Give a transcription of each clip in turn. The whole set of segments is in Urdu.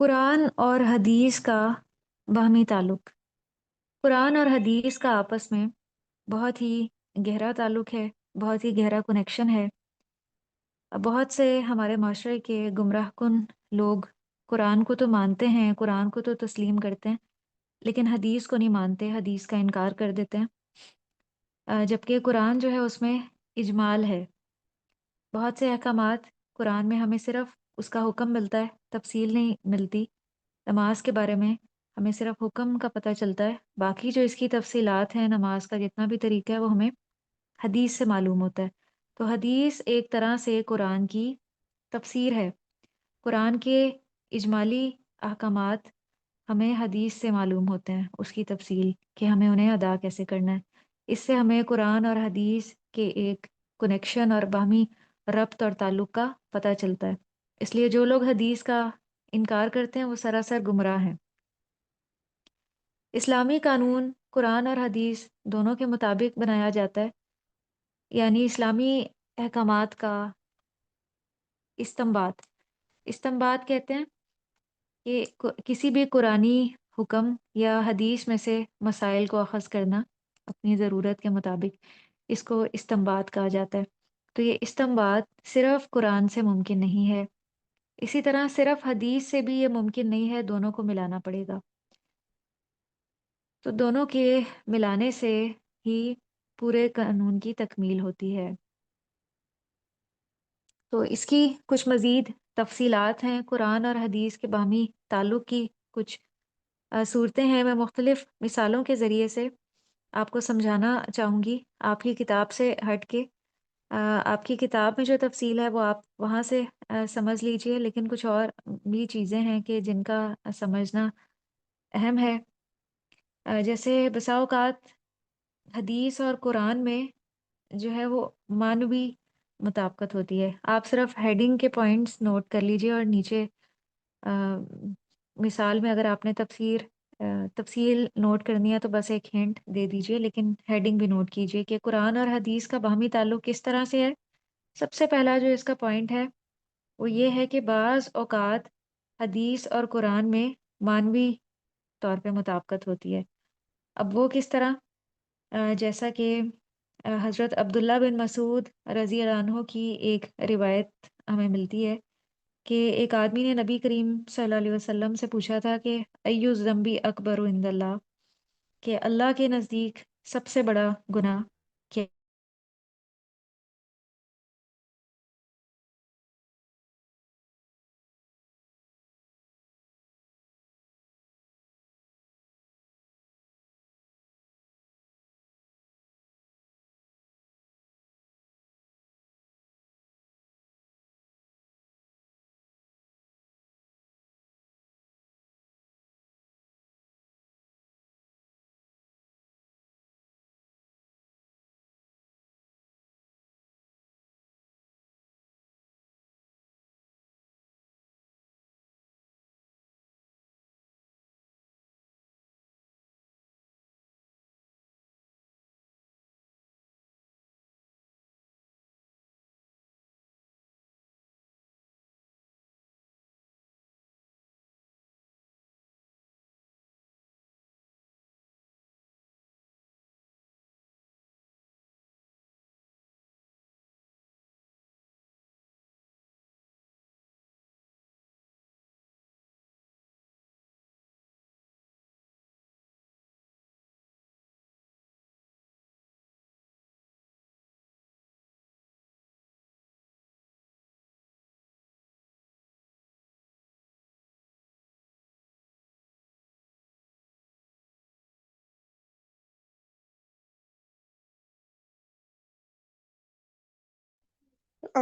قرآن اور حدیث کا باہمی تعلق۔ قرآن اور حدیث کا آپس میں بہت ہی گہرا تعلق ہے، بہت ہی گہرا کنیکشن ہے۔ بہت سے ہمارے معاشرے کے گمراہ کن لوگ قرآن کو تو مانتے ہیں، قرآن کو تو تسلیم کرتے ہیں، لیکن حدیث کو نہیں مانتے، حدیث کا انکار کر دیتے ہیں۔ جبکہ قرآن جو ہے اس میں اجمال ہے، بہت سے احکامات قرآن میں ہمیں صرف اس کا حکم ملتا ہے، تفصیل نہیں ملتی۔ نماز کے بارے میں ہمیں صرف حکم کا پتہ چلتا ہے، باقی جو اس کی تفصیلات ہیں، نماز کا جتنا بھی طریقہ ہے وہ ہمیں حدیث سے معلوم ہوتا ہے۔ تو حدیث ایک طرح سے قرآن کی تفسیر ہے۔ قرآن کے اجمالی احکامات ہمیں حدیث سے معلوم ہوتے ہیں، اس کی تفصیل کہ ہمیں انہیں ادا کیسے کرنا ہے۔ اس سے ہمیں قرآن اور حدیث کے ایک کنیکشن اور باہمی ربط اور تعلق کا پتہ چلتا ہے۔ اس لیے جو لوگ حدیث کا انکار کرتے ہیں وہ سراسر گمراہ ہیں۔ اسلامی قانون قرآن اور حدیث دونوں کے مطابق بنایا جاتا ہے، یعنی اسلامی احکامات کا استنباط۔ استنباط کہتے ہیں کہ کسی بھی قرآنی حکم یا حدیث میں سے مسائل کو اخذ کرنا اپنی ضرورت کے مطابق، اس کو استنباط کہا جاتا ہے۔ تو یہ استنباط صرف قرآن سے ممکن نہیں ہے، اسی طرح صرف حدیث سے بھی یہ ممکن نہیں ہے، دونوں کو ملانا پڑے گا۔ تو دونوں کے ملانے سے ہی پورے قانون کی تکمیل ہوتی ہے۔ تو اس کی کچھ مزید تفصیلات ہیں، قرآن اور حدیث کے باہمی تعلق کی کچھ صورتیں ہیں۔ میں مختلف مثالوں کے ذریعے سے آپ کو سمجھانا چاہوں گی، آپ کی کتاب سے ہٹ کے۔ آپ کی کتاب میں جو تفصیل ہے وہ آپ وہاں سے سمجھ لیجئے، لیکن کچھ اور بھی چیزیں ہیں کہ جن کا سمجھنا اہم ہے۔ جیسے بسا اوقات حدیث اور قرآن میں جو ہے وہ معنوی مطابقت ہوتی ہے۔ آپ صرف ہیڈنگ کے پوائنٹس نوٹ کر لیجئے اور نیچے آ، مثال میں اگر آپ نے تفصیل نوٹ کرنی ہے تو بس ایک ہنٹ دے دیجئے، لیکن ہیڈنگ بھی نوٹ کیجئے کہ قرآن اور حدیث کا باہمی تعلق کس طرح سے ہے۔ سب سے پہلا جو اس کا پوائنٹ ہے وہ یہ ہے کہ بعض اوقات حدیث اور قرآن میں معنوی طور پہ مطابقت ہوتی ہے۔ اب وہ کس طرح؟ جیسا کہ حضرت عبداللہ بن مسعود رضی اللہ عنہ کی ایک روایت ہمیں ملتی ہے کہ ایک آدمی نے نبی کریم صلی اللہ علیہ وسلم سے پوچھا تھا کہ ایو الذنب اکبر عند اللہ، کہ اللہ کے نزدیک سب سے بڑا گناہ کیا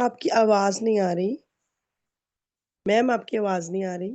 آپ کی آواز نہیں آ رہی میم، آپ کی آواز نہیں آ رہی۔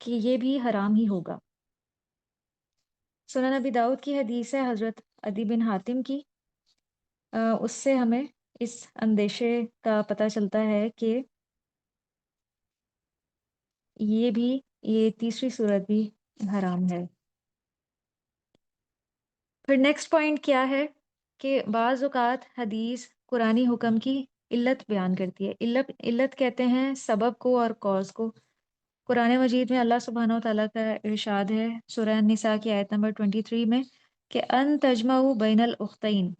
کہ یہ بھی حرام ہی ہوگا۔ سنن ابی داؤد کی حدیث ہے حضرت عدی بن حاتم کی، اس سے ہمیں اس اندیشے کا پتہ چلتا ہے کہ یہ تیسری صورت بھی حرام ہے۔ پھر نیکسٹ پوائنٹ کیا ہے کہ بعض اوقات حدیث قرآنی حکم کی علت بیان کرتی ہے۔ علت کہتے ہیں سبب کو اور کاز کو۔ قرآن مجید میں اللہ سبحانہ و تعالیٰ کا ارشاد ہے سورہ النساء کی آیت نمبر 23 میں کہ ان تجمعوا بین الاختین،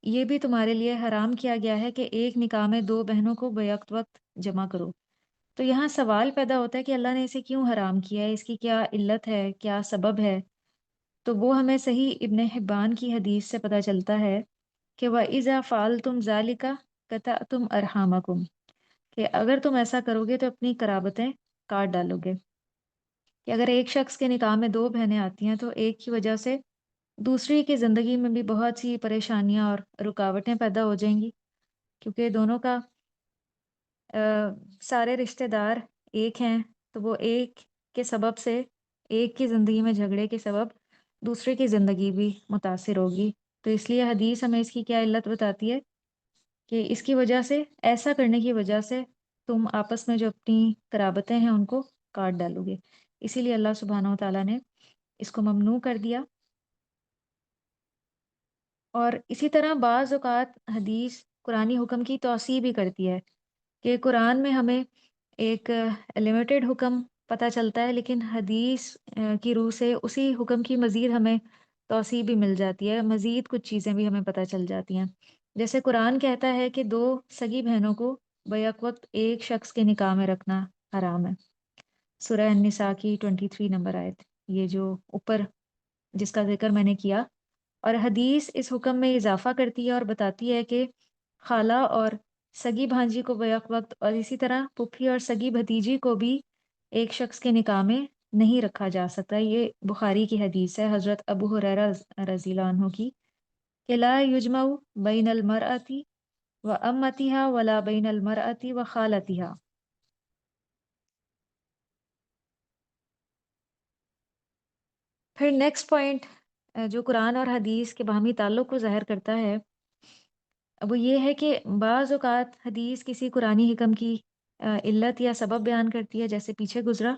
یہ بھی تمہارے لیے حرام کیا گیا ہے کہ ایک نکاح میں دو بہنوں کو بیک وقت جمع کرو۔ تو یہاں سوال پیدا ہوتا ہے کہ اللہ نے اسے کیوں حرام کیا ہے، اس کی کیا علت ہے، کیا سبب ہے؟ تو وہ ہمیں صحیح ابن حبان کی حدیث سے پتہ چلتا ہے کہ وَإِذَا فَعَلْتُمْ ذَلِكَ قَطَعْتُمْ أَرْحَامَكُمْ، کہ اگر تم ایسا کرو گے تو اپنی قرابتیں کاٹ ڈالو گے۔ کہ اگر ایک شخص کے نکاح میں دو بہنیں آتی ہیں تو ایک کی وجہ سے دوسری کی زندگی میں بھی بہت سی پریشانیاں اور رکاوٹیں پیدا ہو جائیں گی، کیونکہ دونوں کا سارے رشتہ دار ایک ہیں، تو وہ ایک کے سبب سے، ایک کی زندگی میں جھگڑے کے سبب دوسرے کی زندگی بھی متاثر ہوگی۔ تو اس لیے حدیث ہمیں اس کی کیا علت بتاتی ہے کہ اس کی وجہ سے، ایسا کرنے کی وجہ سے تم آپس میں جو اپنی قرابتیں ہیں ان کو کاٹ ڈالو گے۔ اسی لیے اللہ سبحانہ و تعالیٰ نے اس کو ممنوع کر دیا۔ اور اسی طرح بعض اوقات حدیث قرآنی حکم کی توسیع بھی کرتی ہے کہ قرآن میں ہمیں ایک لمیٹڈ حکم پتہ چلتا ہے، لیکن حدیث کی روح سے اسی حکم کی مزید ہمیں توسیع بھی مل جاتی ہے، مزید کچھ چیزیں بھی ہمیں پتہ چل جاتی ہیں۔ جیسے قرآن کہتا ہے کہ دو سگی بہنوں کو بیک وقت ایک شخص کے نکاح میں رکھنا حرام ہے، سورہ النساء کی 23 نمبر آیت، یہ جو اوپر جس کا ذکر میں نے کیا۔ اور حدیث اس حکم میں اضافہ کرتی ہے اور بتاتی ہے کہ خالہ اور سگی بھانجی کو بیک وقت، اور اسی طرح پھوپھی اور سگی بھتیجی کو بھی ایک شخص کے نکاح میں نہیں رکھا جا سکتا۔ یہ بخاری کی حدیث ہے حضرت ابو ہریرہ رضی اللہ عنہ کی کہ لا یجمع بین المرأۃ و امتها ولا بین المرأۃ و خالتها۔ پھر نیکسٹ پوائنٹ جو قرآن اور حدیث کے باہمی تعلق کو ظاہر کرتا ہے وہ یہ ہے کہ بعض اوقات حدیث کسی قرآنی حکم کی علت یا سبب بیان کرتی ہے جیسے پیچھے گزرا،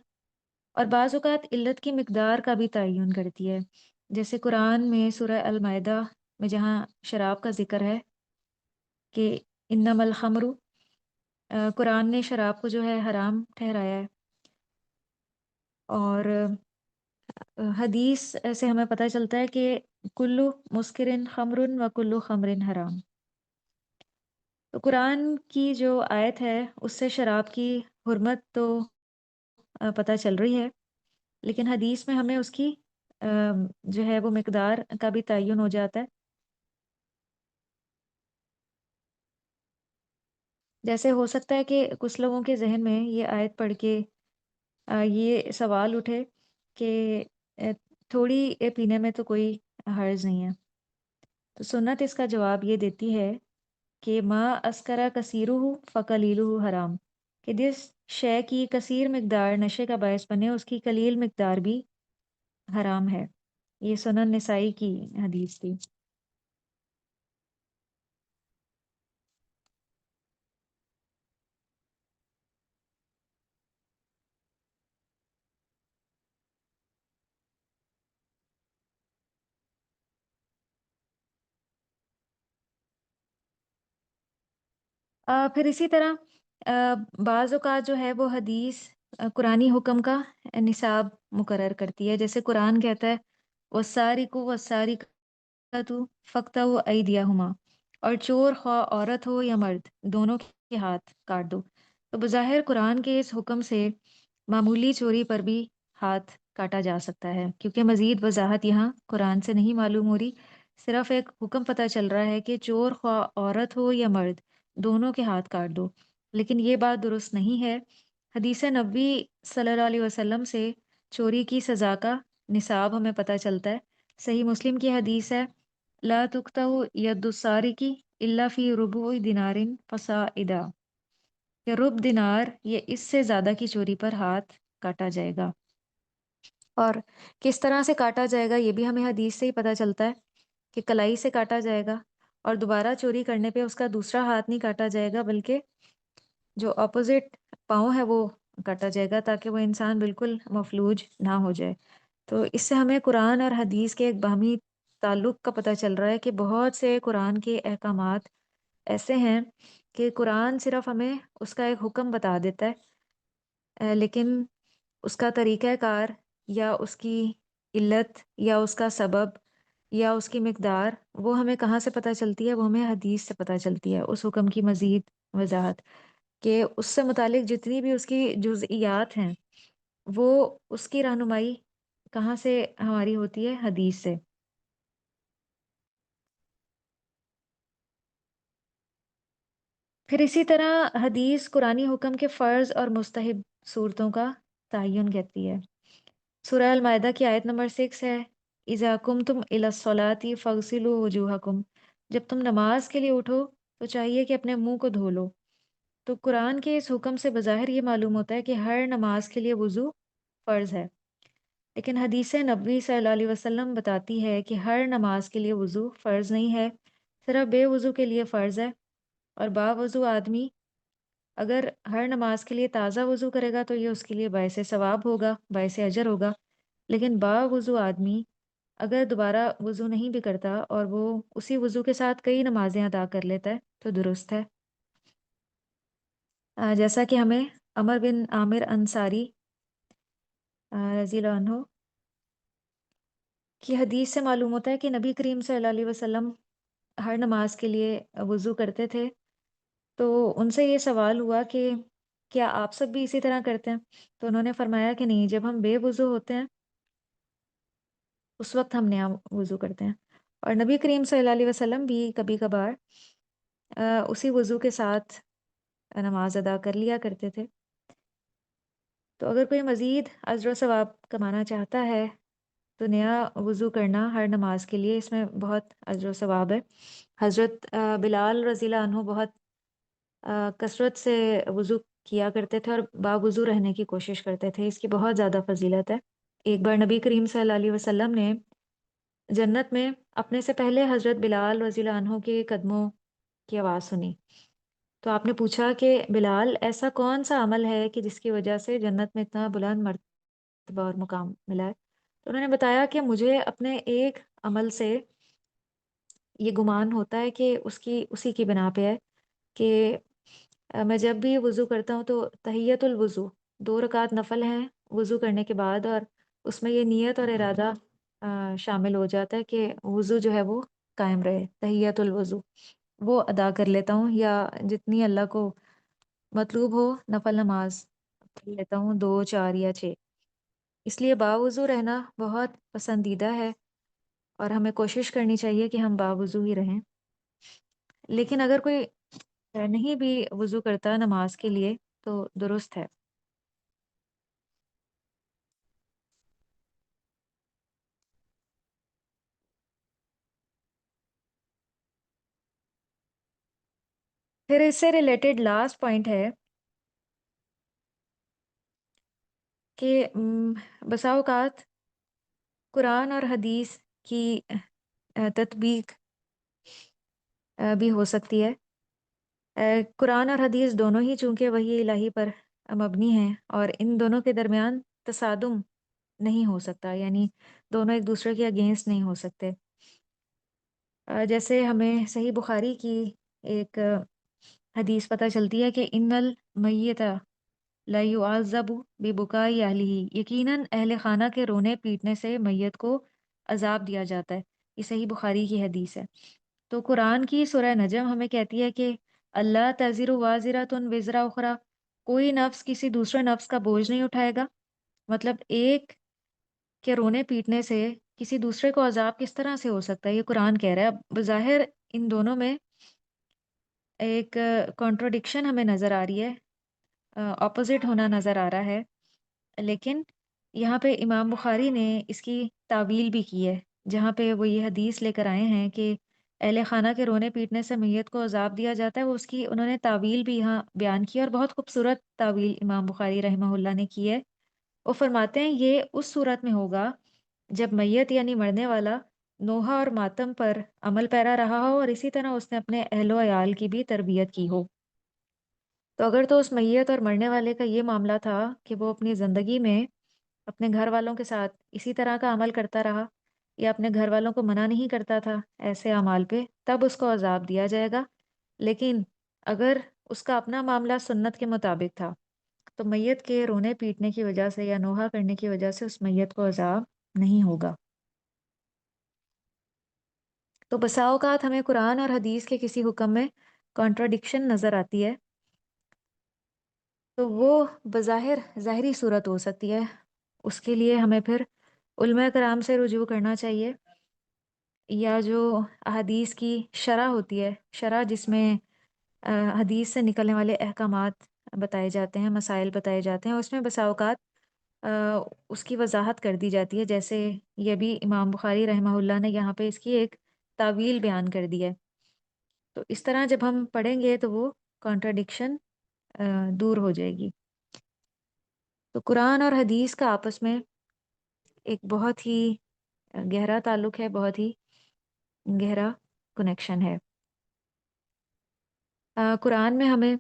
اور بعض اوقات علت کی مقدار کا بھی تعین کرتی ہے، جیسے قرآن میں سورہ المائدہ میں جہاں شراب کا ذکر ہے کہ انما الخمر، قرآن نے شراب کو جو ہے حرام ٹھہرایا ہے۔ اور حدیث سے ہمیں پتہ چلتا ہے کہ کلو مسکرن خمرن و کلو خمرن حرام۔ تو قرآن کی جو آیت ہے اس سے شراب کی حرمت تو پتہ چل رہی ہے، لیکن حدیث میں ہمیں اس کی جو ہے وہ مقدار کا بھی تعین ہو جاتا ہے۔ جیسے ہو سکتا ہے کہ کچھ لوگوں کے ذہن میں یہ آیت پڑھ کے یہ سوال اٹھے کہ تھوڑی پینے میں تو کوئی حرج نہیں ہے۔ تو سنت اس کا جواب یہ دیتی ہے کہ ما اسکرا کثیرہ فقلیلہ حرام، کہ جس شے کی کثیر مقدار نشے کا باعث بنے اس کی قلیل مقدار بھی حرام ہے۔ یہ سنن نسائی کی حدیث تھی۔ پھر اسی طرح بعض اوقات جو ہے وہ حدیث قرآنی حکم کا نصاب مقرر کرتی ہے، جیسے قرآن کہتا ہے وَالسَّارِقُ وَالسَّارِقَةُ فَاقْطَعُوا أَيْدِيَهُمَا، اور چور خواہ عورت ہو یا مرد دونوں کے ہاتھ کاٹ دو۔ تو بظاہر قرآن کے اس حکم سے معمولی چوری پر بھی ہاتھ کاٹا جا سکتا ہے، کیونکہ مزید وضاحت یہاں قرآن سے نہیں معلوم ہو رہی، صرف ایک حکم پتہ چل رہا ہے کہ چور خواہ عورت ہو یا مرد دونوں کے ہاتھ کاٹ دو، لیکن یہ بات درست نہیں ہے۔ حدیث نبوی صلی اللہ علیہ وسلم سے چوری کی سزا کا نصاب ہمیں پتہ چلتا ہے۔ صحیح مسلم کی حدیث ہے لا تقطع ید السارق الا فی ربع دینار فصاعدا، کہ رب دینار یہ اس سے زیادہ کی چوری پر ہاتھ کاٹا جائے گا۔ اور کس طرح سے کاٹا جائے گا یہ بھی ہمیں حدیث سے ہی پتہ چلتا ہے کہ کلائی سے کاٹا جائے گا، اور دوبارہ چوری کرنے پہ اس کا دوسرا ہاتھ نہیں کاٹا جائے گا، بلکہ جو اپوزٹ پاؤں ہے وہ کاٹا جائے گا، تاکہ وہ انسان بالکل مفلوج نہ ہو جائے۔ تو اس سے ہمیں قرآن اور حدیث کے ایک باہمی تعلق کا پتہ چل رہا ہے کہ بہت سے قرآن کے احکامات ایسے ہیں کہ قرآن صرف ہمیں اس کا ایک حکم بتا دیتا ہے، لیکن اس کا طریقہ کار یا اس کی علت یا اس کا سبب یا اس کی مقدار وہ ہمیں کہاں سے پتہ چلتی ہے؟ وہ ہمیں حدیث سے پتہ چلتی ہے، اس حکم کی مزید وضاحت کہ اس سے متعلق جتنی بھی اس کی جزئیات ہیں وہ اس کی رہنمائی کہاں سے ہماری ہوتی ہے؟ حدیث سے۔ پھر اسی طرح حدیث قرآنی حکم کے فرض اور مستحب صورتوں کا تعین کہتی ہے۔ سورہ المائدہ کی آیت نمبر 6 ہے، اذا قمتم الی الصلاۃ فاغسلوا وجوہکم، جب تم نماز کے لیے اٹھو تو چاہیے کہ اپنے منہ کو دھو لو۔ تو قرآن کے اس حکم سے بظاہر یہ معلوم ہوتا ہے کہ ہر نماز کے لیے وضو فرض ہے، لیکن حدیث نبوی صلی اللہ علیہ وسلم بتاتی ہے کہ ہر نماز کے لیے وضو فرض نہیں ہے، صرف بے وضو کے لیے فرض ہے، اور با وضو آدمی اگر ہر نماز کے لیے تازہ وضو کرے گا تو یہ اس کے لیے باعث ثواب ہوگا، باعث اجر ہوگا، لیکن با وضو آدمی اگر دوبارہ وضو نہیں بھی کرتا اور وہ اسی وضو کے ساتھ کئی نمازیں ادا کر لیتا ہے تو درست ہے۔ جیسا کہ ہمیں عمر بن عامر انصاری رضی اللہ عنہ کی حدیث سے معلوم ہوتا ہے کہ نبی کریم صلی اللہ علیہ وسلم ہر نماز کے لیے وضو کرتے تھے، تو ان سے یہ سوال ہوا کہ کیا آپ سب بھی اسی طرح کرتے ہیں؟ تو انہوں نے فرمایا کہ نہیں، جب ہم بے وضو ہوتے ہیں اس وقت ہم نیا وضو کرتے ہیں، اور نبی کریم صلی اللہ علیہ وسلم بھی کبھی کبھار اسی وضو کے ساتھ نماز ادا کر لیا کرتے تھے۔ تو اگر کوئی مزید اجر و ثواب کمانا چاہتا ہے تو نیا وضو کرنا ہر نماز کے لیے، اس میں بہت اجر و ثواب ہے۔ حضرت بلال رضی اللہ عنہ بہت کثرت سے وضو کیا کرتے تھے اور با وضو رہنے کی کوشش کرتے تھے، اس کی بہت زیادہ فضیلت ہے۔ ایک بار نبی کریم صلی اللہ علیہ وسلم نے جنت میں اپنے سے پہلے حضرت بلال رضی اللہ عنہ کے قدموں کی آواز سنی، تو آپ نے پوچھا کہ بلال، ایسا کون سا عمل ہے کہ جس کی وجہ سے جنت میں اتنا بلند مرتبہ اور مقام ملا ہے؟ تو انہوں نے بتایا کہ مجھے اپنے ایک عمل سے یہ گمان ہوتا ہے کہ اسی کی بنا پہ ہے کہ میں جب بھی وضو کرتا ہوں تو تحیت الوضو 2 رکعت نفل ہیں وضو کرنے کے بعد، اور اس میں یہ نیت اور ارادہ شامل ہو جاتا ہے کہ وضو جو ہے وہ قائم رہے، تحیت الوضو وہ ادا کر لیتا ہوں، یا جتنی اللہ کو مطلوب ہو نفل نماز پڑھ لیتا ہوں، 2 4 یا 6۔ اس لیے باوضو رہنا بہت پسندیدہ ہے اور ہمیں کوشش کرنی چاہیے کہ ہم باوضو ہی رہیں، لیکن اگر کوئی نہیں بھی وضو کرتا نماز کے لیے تو درست ہے۔ پھر اس سے ریلیٹڈ لاسٹ پوائنٹ ہے کہ بسا اوقات قرآن اور حدیث کی تطبیق بھی ہو سکتی ہے۔ قرآن اور حدیث دونوں ہی چونکہ وحی الہی پر مبنی ہیں اور ان دونوں کے درمیان تصادم نہیں ہو سکتا، یعنی دونوں ایک دوسرے کے اگینسٹ نہیں ہو سکتے۔ جیسے ہمیں صحیح بخاری کی ایک حدیث پتہ چلتی ہے کہ ان المیت لا یعذب ببکاء اہلہ، یقیناً اہل خانہ کے رونے پیٹنے سے میت کو عذاب دیا جاتا ہے، یہ صحیح بخاری کی حدیث ہے۔ تو قرآن کی سورہ نجم ہمیں کہتی ہے کہ اللہ تزر وازرۃ وزر اخری، کوئی نفس کسی دوسرے نفس کا بوجھ نہیں اٹھائے گا، مطلب ایک کے رونے پیٹنے سے کسی دوسرے کو عذاب کس طرح سے ہو سکتا ہے؟ یہ قرآن کہہ رہا ہے۔ اب بظاہر ان دونوں میں ایک کانٹروڈکشن ہمیں نظر آ رہی ہے، اپوزٹ ہونا نظر آ رہا ہے، لیکن یہاں پہ امام بخاری نے اس کی تعویل بھی کی ہے، جہاں پہ وہ یہ حدیث لے کر آئے ہیں کہ اہل خانہ کے رونے پیٹنے سے میت کو عذاب دیا جاتا ہے، وہ اس کی انہوں نے تعویل بھی یہاں بیان کی، اور بہت خوبصورت تعویل امام بخاری رحمہ اللہ نے کی ہے۔ وہ فرماتے ہیں یہ اس صورت میں ہوگا جب میت یعنی مرنے والا نوحہ اور ماتم پر عمل پیرا رہا ہو اور اسی طرح اس نے اپنے اہل و عیال کی بھی تربیت کی ہو۔ تو اگر تو اس میت اور مرنے والے کا یہ معاملہ تھا کہ وہ اپنی زندگی میں اپنے گھر والوں کے ساتھ اسی طرح کا عمل کرتا رہا یا اپنے گھر والوں کو منع نہیں کرتا تھا ایسے اعمال پہ، تب اس کو عذاب دیا جائے گا۔ لیکن اگر اس کا اپنا معاملہ سنت کے مطابق تھا تو میت کے رونے پیٹنے کی وجہ سے یا نوحہ کرنے کی وجہ سے اس میت کو عذاب نہیں ہوگا۔ تو بسا اوقات ہمیں قرآن اور حدیث کے کسی حکم میں کانٹراڈکشن نظر آتی ہے، تو وہ بظاہر ظاہری صورت ہو سکتی ہے، اس کے لیے ہمیں پھر علماء کرام سے رجوع کرنا چاہیے، یا جو احادیث کی شرح ہوتی ہے، شرح جس میں حدیث سے نکلنے والے احکامات بتائے جاتے ہیں، مسائل بتائے جاتے ہیں، اس میں بسا اوقات اس کی وضاحت کر دی جاتی ہے، جیسے یہ بھی امام بخاری رحمہ اللہ نے یہاں پہ اس کی ایک تعویل بیان کر دی ہے۔ تو اس طرح جب ہم پڑھیں گے تو وہ کانٹراڈکشن دور ہو جائے گی۔ تو قرآن اور حدیث کا آپس میں ایک بہت ہی گہرا تعلق ہے، بہت ہی گہرا کنیکشن ہے۔ قرآن میں ہمیں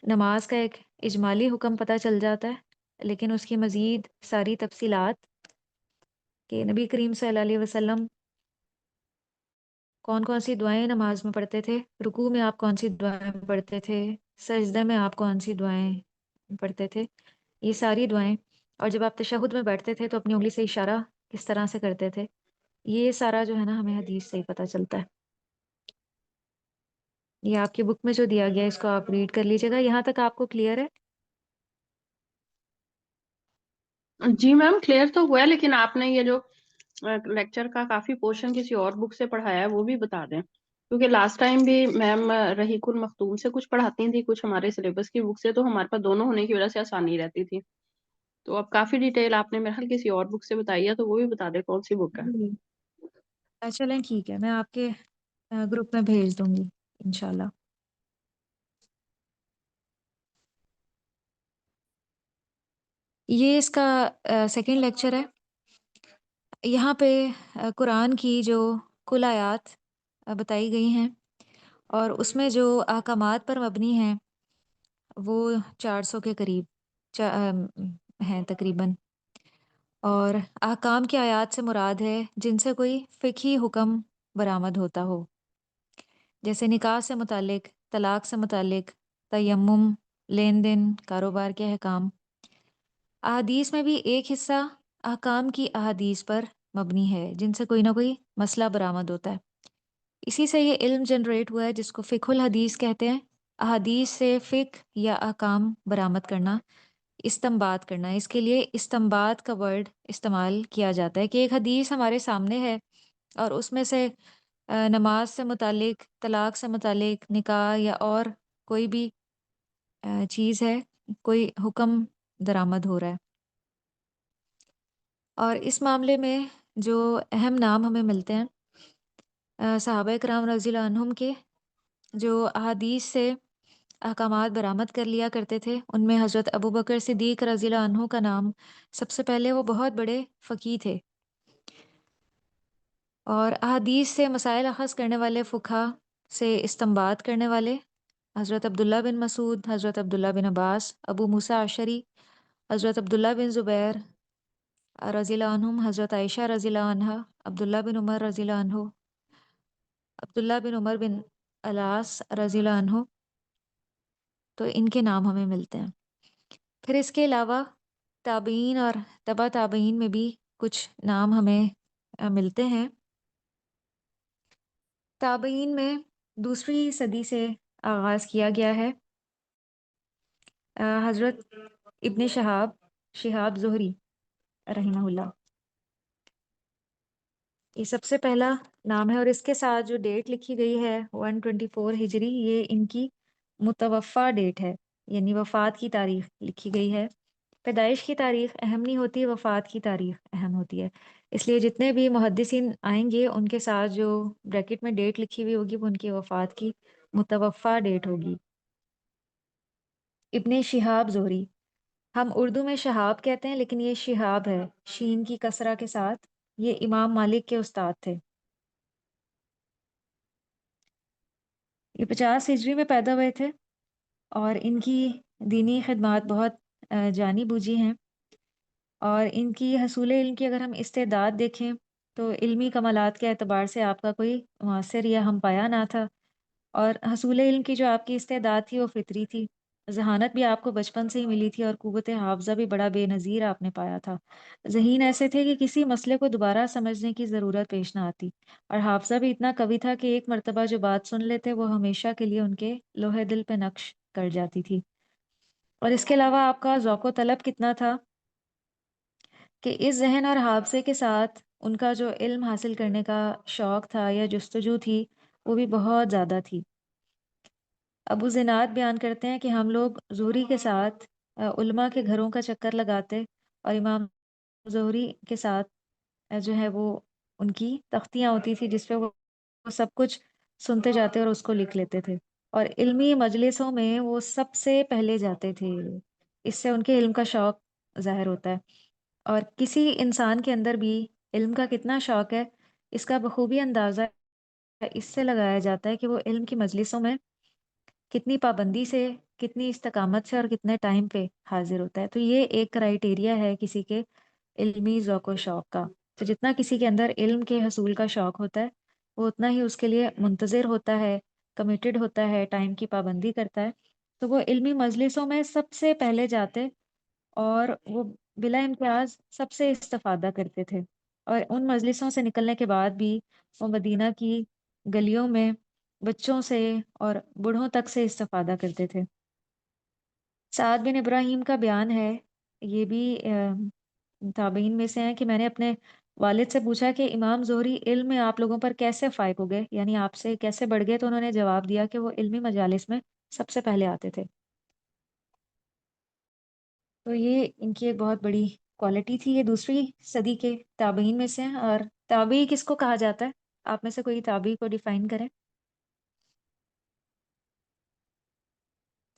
نماز کا ایک اجمالی حکم پتہ چل جاتا ہے، لیکن اس کی مزید ساری تفصیلات کہ نبی کریم صلی اللہ علیہ وسلم کون کون سی دعائیں نماز میں پڑھتے تھے، رکوع میں آپ کون سی دعائیں پڑھتے تھے، سجدہ میں آپ کون سی دعائیں پڑھتے تھے، یہ ساری دعائیں، اور جب آپ تشہد میں بیٹھتے تھے تو اپنی انگلی سے اشارہ کس طرح سے کرتے تھے، یہ سارا جو ہے نا ہمیں حدیث سے ہی پتہ چلتا ہے۔ یہ آپ کی بک میں جو دیا گیا ہے اس کو آپ ریڈ کر لیجیے گا۔ یہاں تک آپ کو کلیئر ہے؟ جی میم کلیئر تو ہوا ہے، لیکن آپ نے یہ جو لیکچر کا کافی پورشن کسی اور بک سے پڑھایا ہے وہ بھی بتا دیں، کیونکہ لاسٹ ٹائم بھی میم رحیق المختوم سے کچھ پڑھاتی تھی، کچھ ہمارے سلیبس کی بک سے، تو ہمارے پاس دونوں ہونے کی وجہ سے آسانی رہتی تھی۔ تو اب کافی ڈیٹیل آپ نے میرے خیال کسی اور بک سے بتائی ہے، تو وہ بھی بتا دیں کون سی بک ہے۔ جی چلیں ٹھیک ہے، میں آپ کے گروپ میں بھیج دوں گی انشاءاللہ۔ یہ اس کا سیکنڈ لیکچر ہے۔ یہاں پہ قرآن کی جو کل آیات بتائی گئی ہیں اور اس میں جو احکامات پر مبنی ہیں وہ 400 کے قریب ہیں تقریباً، اور احکام کی آیات سے مراد ہے جن سے کوئی فقہی حکم برآمد ہوتا ہو، جیسے نکاح سے متعلق، طلاق سے متعلق، تیمم، لین دین، کاروبار کے احکام۔ احادیث میں بھی ایک حصہ احکام کی احادیث پر مبنی ہے جن سے کوئی نہ کوئی مسئلہ برآمد ہوتا ہے، اسی سے یہ علم جنریٹ ہوا ہے جس کو فقہ الحدیث کہتے ہیں۔ احادیث سے فقہ یا احکام برآمد کرنا، استنباط کرنا، اس کے لیے استنباط کا ورڈ استعمال کیا جاتا ہے کہ ایک حدیث ہمارے سامنے ہے اور اس میں سے نماز سے متعلق، طلاق سے متعلق، نکاح یا اور کوئی بھی چیز ہے، کوئی حکم درآمد ہو رہا ہے، اور اس معاملے میں جو اہم نام ہمیں ملتے ہیں صحابہ کرام رضی اللہ عنہم کے، جو احادیث سے احکامات برآمد کر لیا کرتے تھے، ان میں حضرت ابو بکر صدیق رضی اللہ عنہ کا نام سب سے پہلے۔ وہ بہت بڑے فقیہ تھے اور احادیث سے مسائل اخذ کرنے والے، فقہا سے استنباط کرنے والے حضرت عبداللہ بن مسعود، حضرت عبداللہ بن عباس، ابو موسیٰ اشعری، حضرت عبداللہ بن زبیر رضی اللہ عنہم، حضرت عائشہ رضی اللہ عنہا، عبداللہ بن عمر رضی اللہ عنہ، عبداللہ بن عمر بن العاص رضی اللہ عنہ، تو ان کے نام ہمیں ملتے ہیں۔ پھر اس کے علاوہ تابعین اور تبع تابعین میں بھی کچھ نام ہمیں ملتے ہیں۔ تابعین میں دوسری صدی سے آغاز کیا گیا ہے۔ حضرت ابن شہاب زہری رحمہ اللہ، یہ سب سے پہلا نام ہے، اور اس کے ساتھ جو ڈیٹ لکھی گئی ہے 124 ہجری، یہ ان کی متوفہ ڈیٹ ہے، یعنی وفات کی تاریخ لکھی گئی ہے۔ پیدائش کی تاریخ اہم نہیں ہوتی، وفات کی تاریخ اہم ہوتی ہے، اس لیے جتنے بھی محدثین آئیں گے ان کے ساتھ جو بریکٹ میں ڈیٹ لکھی ہوئی ہوگی وہ ان کی وفات کی متوفہ ڈیٹ ہوگی۔ ابن شہاب زہری، ہم اردو میں شہاب کہتے ہیں لیکن یہ شہاب ہے، شین کی کسرہ کے ساتھ۔ یہ امام مالک کے استاد تھے۔ یہ 50 ہجری میں پیدا ہوئے تھے اور ان کی دینی خدمات بہت جانی بوجھی ہیں، اور ان کی حصول علم کی اگر ہم استعداد دیکھیں تو علمی کمالات کے اعتبار سے آپ کا کوئی معاصر یا ہم پایا نہ تھا، اور حصول علم کی جو آپ کی استعداد تھی وہ فطری تھی۔ ذہانت بھی آپ کو بچپن سے ہی ملی تھی، اور قوت حافظہ بھی بڑا بے نظیر آپ نے پایا تھا۔ ذہین ایسے تھے کہ کسی مسئلے کو دوبارہ سمجھنے کی ضرورت پیش نہ آتی، اور حافظہ بھی اتنا قوی تھا کہ ایک مرتبہ جو بات سن لیتے وہ ہمیشہ کے لیے ان کے لوہے دل پہ نقش کر جاتی تھی۔ اور اس کے علاوہ آپ کا ذوق و طلب کتنا تھا کہ اس ذہن اور حافظے کے ساتھ ان کا جو علم حاصل کرنے کا شوق تھا یا جستجو تھی وہ بھی بہت زیادہ تھی۔ ابو زناد بیان کرتے ہیں کہ ہم لوگ زہری کے ساتھ علماء کے گھروں کا چکر لگاتے، اور امام زہری کے ساتھ جو ہے وہ ان کی تختیاں ہوتی تھی جس پہ وہ سب کچھ سنتے جاتے اور اس کو لکھ لیتے تھے، اور علمی مجلسوں میں وہ سب سے پہلے جاتے تھے۔ اس سے ان کے علم کا شوق ظاہر ہوتا ہے، اور کسی انسان کے اندر بھی علم کا کتنا شوق ہے اس کا بخوبی اندازہ اس سے لگایا جاتا ہے کہ وہ علم کی مجلسوں میں کتنی پابندی سے، کتنی استقامت سے اور کتنے ٹائم پہ حاضر ہوتا ہے۔ تو یہ ایک کرائیٹیریا ہے کسی کے علمی ذوق و شوق کا۔ تو جتنا کسی کے اندر علم کے حصول کا شوق ہوتا ہے وہ اتنا ہی اس کے لیے منتظر ہوتا ہے، کمیٹڈ ہوتا ہے، ٹائم کی پابندی کرتا ہے۔ تو وہ علمی مجلسوں میں سب سے پہلے جاتے، اور وہ بلا امتیاز سب سے استفادہ کرتے تھے، اور ان مجلسوں سے نکلنے کے بعد بھی وہ مدینہ کی گلیوں میں بچوں سے اور بوڑھوں تک سے استفادہ کرتے تھے۔ سعد بن ابراہیم کا بیان ہے، یہ بھی تابعین میں سے ہیں، کہ میں نے اپنے والد سے پوچھا کہ امام زہری علم میں آپ لوگوں پر کیسے فائق ہو گئے، یعنی آپ سے کیسے بڑھ گئے، تو انہوں نے جواب دیا کہ وہ علمی مجالس میں سب سے پہلے آتے تھے۔ تو یہ ان کی ایک بہت بڑی کوالٹی تھی۔ یہ دوسری صدی کے تابعین میں سے ہیں۔ اور تابعی کس کو کہا جاتا ہے؟ آپ میں سے کوئی تابعی کو ڈیفائن کریں۔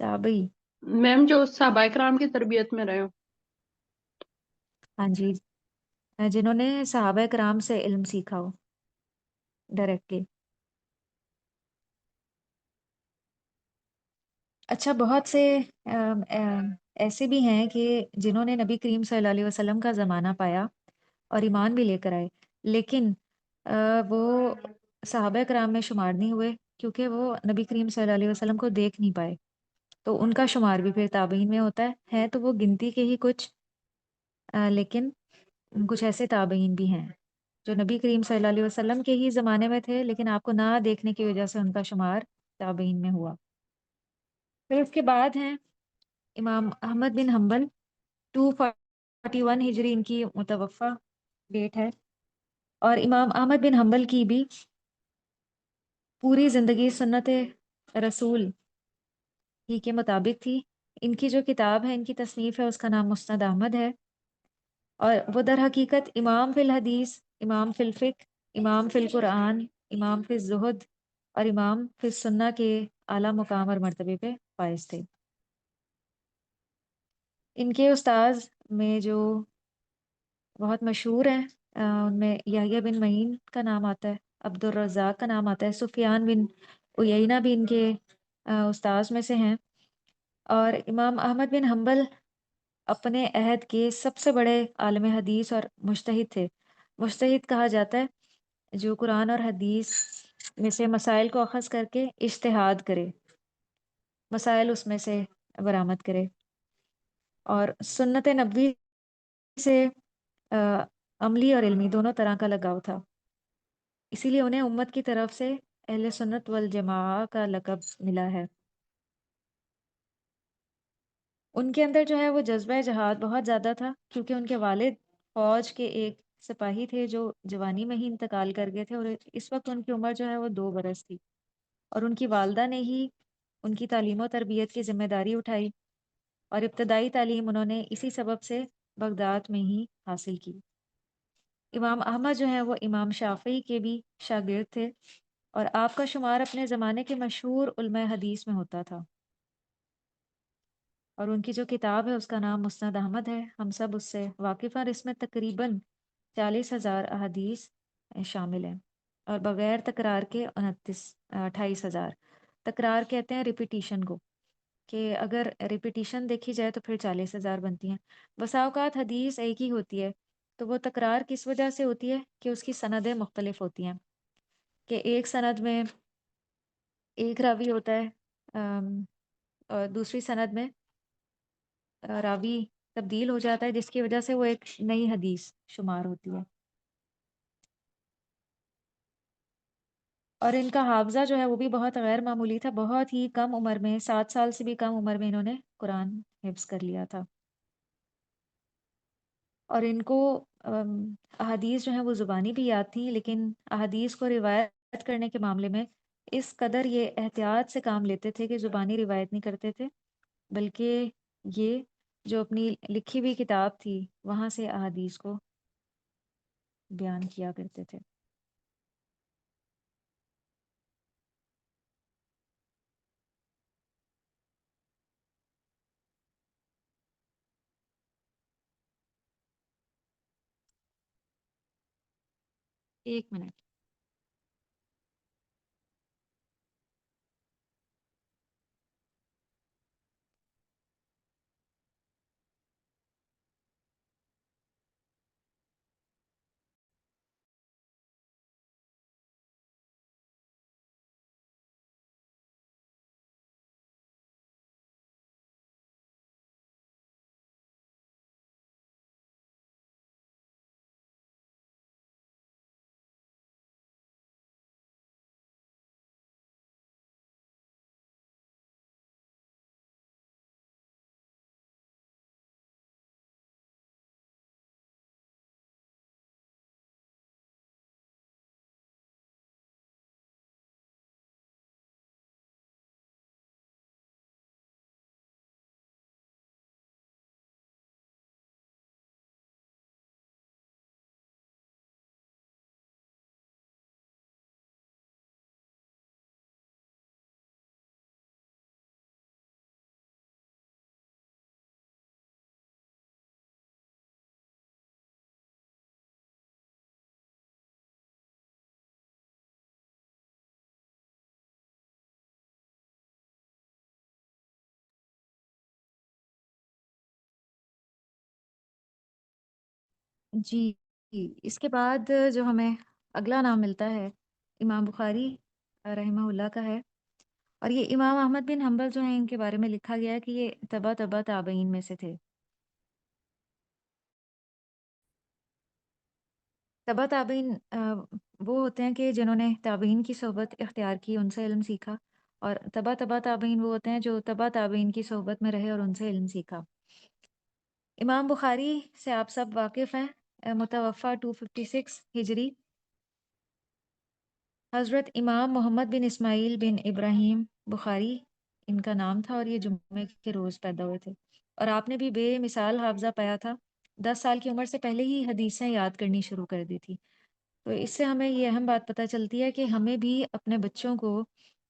تابعی، میم جو صحابہ کرام کی تربیت میں رہے ہو۔ ہاں جی، جنہوں نے صحابہ کرام سے علم سیکھا ہو ڈائریکٹلی۔ اچھا، بہت سے ایسے بھی ہیں کہ جنہوں نے نبی کریم صلی اللہ علیہ وسلم کا زمانہ پایا اور ایمان بھی لے کر آئے، لیکن وہ صحابہ کرام میں شمار نہیں ہوئے کیونکہ وہ نبی کریم صلی اللہ علیہ وسلم کو دیکھ نہیں پائے۔ تو ان کا شمار بھی پھر تابعین میں ہوتا ہے تو وہ گنتی کے ہی کچھ، لیکن کچھ ایسے تابعین بھی ہیں جو نبی کریم صلی اللہ علیہ وسلم کے ہی زمانے میں تھے لیکن آپ کو نہ دیکھنے کی وجہ سے ان کا شمار تابعین میں ہوا۔ پھر اس کے بعد ہیں امام احمد بن حنبل، 241 ہجری ان کی متوفہ ڈیٹ ہے، اور امام احمد بن حنبل کی بھی پوری زندگی سنت رسول ہی کے مطابق تھی۔ ان کی جو کتاب ہے، ان کی تصنیف ہے، اس کا نام مسند احمد ہے، اور وہ در حقیقت امام فی الحدیث، امام فی الفقہ، امام فی القرآن، امام فی الزہد اور امام فی السنہ کے اعلیٰ مقام اور مرتبے پہ فائز تھے۔ ان کے استاذ میں جو بہت مشہور ہیں ان میں یحییٰ بن معین کا نام آتا ہے، عبد الرزاق کا نام آتا ہے، سفیان بن عیینہ بھی ان کے استاذ میں سے ہیں، اور امام احمد بن حنبل اپنے عہد کے سب سے بڑے عالم حدیث اور مجتہد تھے۔ مجتہد کہا جاتا ہے جو قرآن اور حدیث میں سے مسائل کو اخذ کر کے اجتہاد کرے، مسائل اس میں سے برآمد کرے، اور سنت نبوی سے عملی اور علمی دونوں طرح کا لگاؤ تھا، اسی لیے انہیں امت کی طرف سے اہل سنت والجماعہ کا لقب ملا ہے۔ ان کے اندر جو ہے وہ جذبہ جہاد بہت زیادہ تھا، کیونکہ ان کے والد فوج کے ایک سپاہی تھے جو جوانی میں ہی انتقال کر گئے تھے، اور اس وقت ان کی عمر جو ہے وہ 2 برس تھی، اور ان کی والدہ نے ہی ان کی تعلیم و تربیت کی ذمہ داری اٹھائی، اور ابتدائی تعلیم انہوں نے اسی سبب سے بغداد میں ہی حاصل کی۔ امام احمد جو ہیں وہ امام شافعی کے بھی شاگرد تھے، اور آپ کا شمار اپنے زمانے کے مشہور علماء حدیث میں ہوتا تھا، اور ان کی جو کتاب ہے اس کا نام مسند احمد ہے، ہم سب اس سے واقف ہیں، اور اس میں تقریباً 40,000 احادیث شامل ہیں، اور بغیر تکرار کے 28,000۔ تکرار کہتے ہیں ریپیٹیشن کو، کہ اگر ریپیٹیشن دیکھی جائے تو پھر 40,000 بنتی ہیں۔ بسا اوقات حدیث ایک ہی ہوتی ہے، تو وہ تکرار کس وجہ سے ہوتی ہے کہ اس کی سندیں مختلف ہوتی ہیں، کہ ایک سند میں ایک راوی ہوتا ہے، اور دوسری سند میں راوی تبدیل ہو جاتا ہے، جس کی وجہ سے وہ ایک نئی حدیث شمار ہوتی ہے۔ اور ان کا حافظہ جو ہے وہ بھی بہت غیر معمولی تھا، بہت ہی کم عمر میں، 7 سال سے بھی کم عمر میں انہوں نے قرآن حفظ کر لیا تھا۔ اور ان کو احادیث جو ہیں وہ زبانی بھی یاد تھیں، لیکن احادیث کو روایت کرنے کے معاملے میں اس قدر یہ احتیاط سے کام لیتے تھے کہ زبانی روایت نہیں کرتے تھے، بلکہ یہ جو اپنی لکھی ہوئی کتاب تھی وہاں سے احادیث کو بیان کیا کرتے تھے۔ ایک منٹ۔ جی، اس کے بعد جو ہمیں اگلا نام ملتا ہے امام بخاری رحمہ اللہ کا ہے، اور یہ امام احمد بن حنبل جو ہیں ان کے بارے میں لکھا گیا ہے کہ یہ تبع تابعین میں سے تھے۔ تبع تابعین وہ ہوتے ہیں کہ جنہوں نے تابعین کی صحبت اختیار کی، ان سے علم سیکھا، اور تبع تابعین وہ ہوتے ہیں جو تبع تابعین کی صحبت میں رہے اور ان سے علم سیکھا۔ امام بخاری سے آپ سب واقف ہیں، متوفہ 256 ہجری۔ حضرت امام محمد بن اسماعیل بن ابراہیم بخاری ان کا نام تھا، اور یہ جمعے کے روز پیدا ہوئے تھے، اور آپ نے بھی بے مثال حافظہ پایا تھا، 10 سال کی عمر سے پہلے ہی حدیثیں یاد کرنی شروع کر دی تھی۔ تو اس سے ہمیں یہ اہم بات پتہ چلتی ہے کہ ہمیں بھی اپنے بچوں کو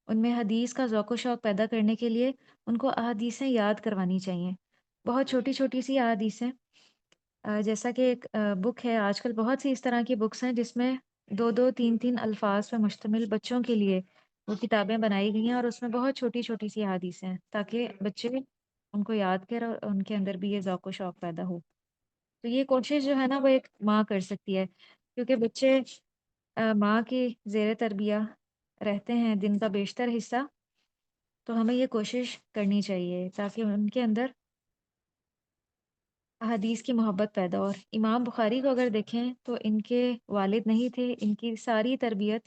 ان میں حدیث کا ذوق و شوق پیدا کرنے کے لیے ان کو احادیثیں یاد کروانی چاہیے، بہت چھوٹی چھوٹی سی احادیثیں۔ جیسا کہ ایک بک ہے، آج کل بہت سی اس طرح کی بکس ہیں جس میں 2 2 3 3 الفاظ پہ مشتمل بچوں کے لیے وہ کتابیں بنائی گئی ہیں، اور اس میں بہت چھوٹی چھوٹی سی احادیث ہیں تاکہ بچے ان کو یاد کریں اور ان کے اندر بھی یہ ذوق و شوق پیدا ہو۔ تو یہ کوشش جو ہے نا وہ ایک ماں کر سکتی ہے، کیونکہ بچے ماں کی زیر تربیہ رہتے ہیں دن کا بیشتر حصہ، تو ہمیں یہ کوشش کرنی چاہیے تاکہ ان کے اندر حدیث کی محبت پیدا ہو۔ اور امام بخاری کو اگر دیکھیں تو ان کے والد نہیں تھے، ان کی ساری تربیت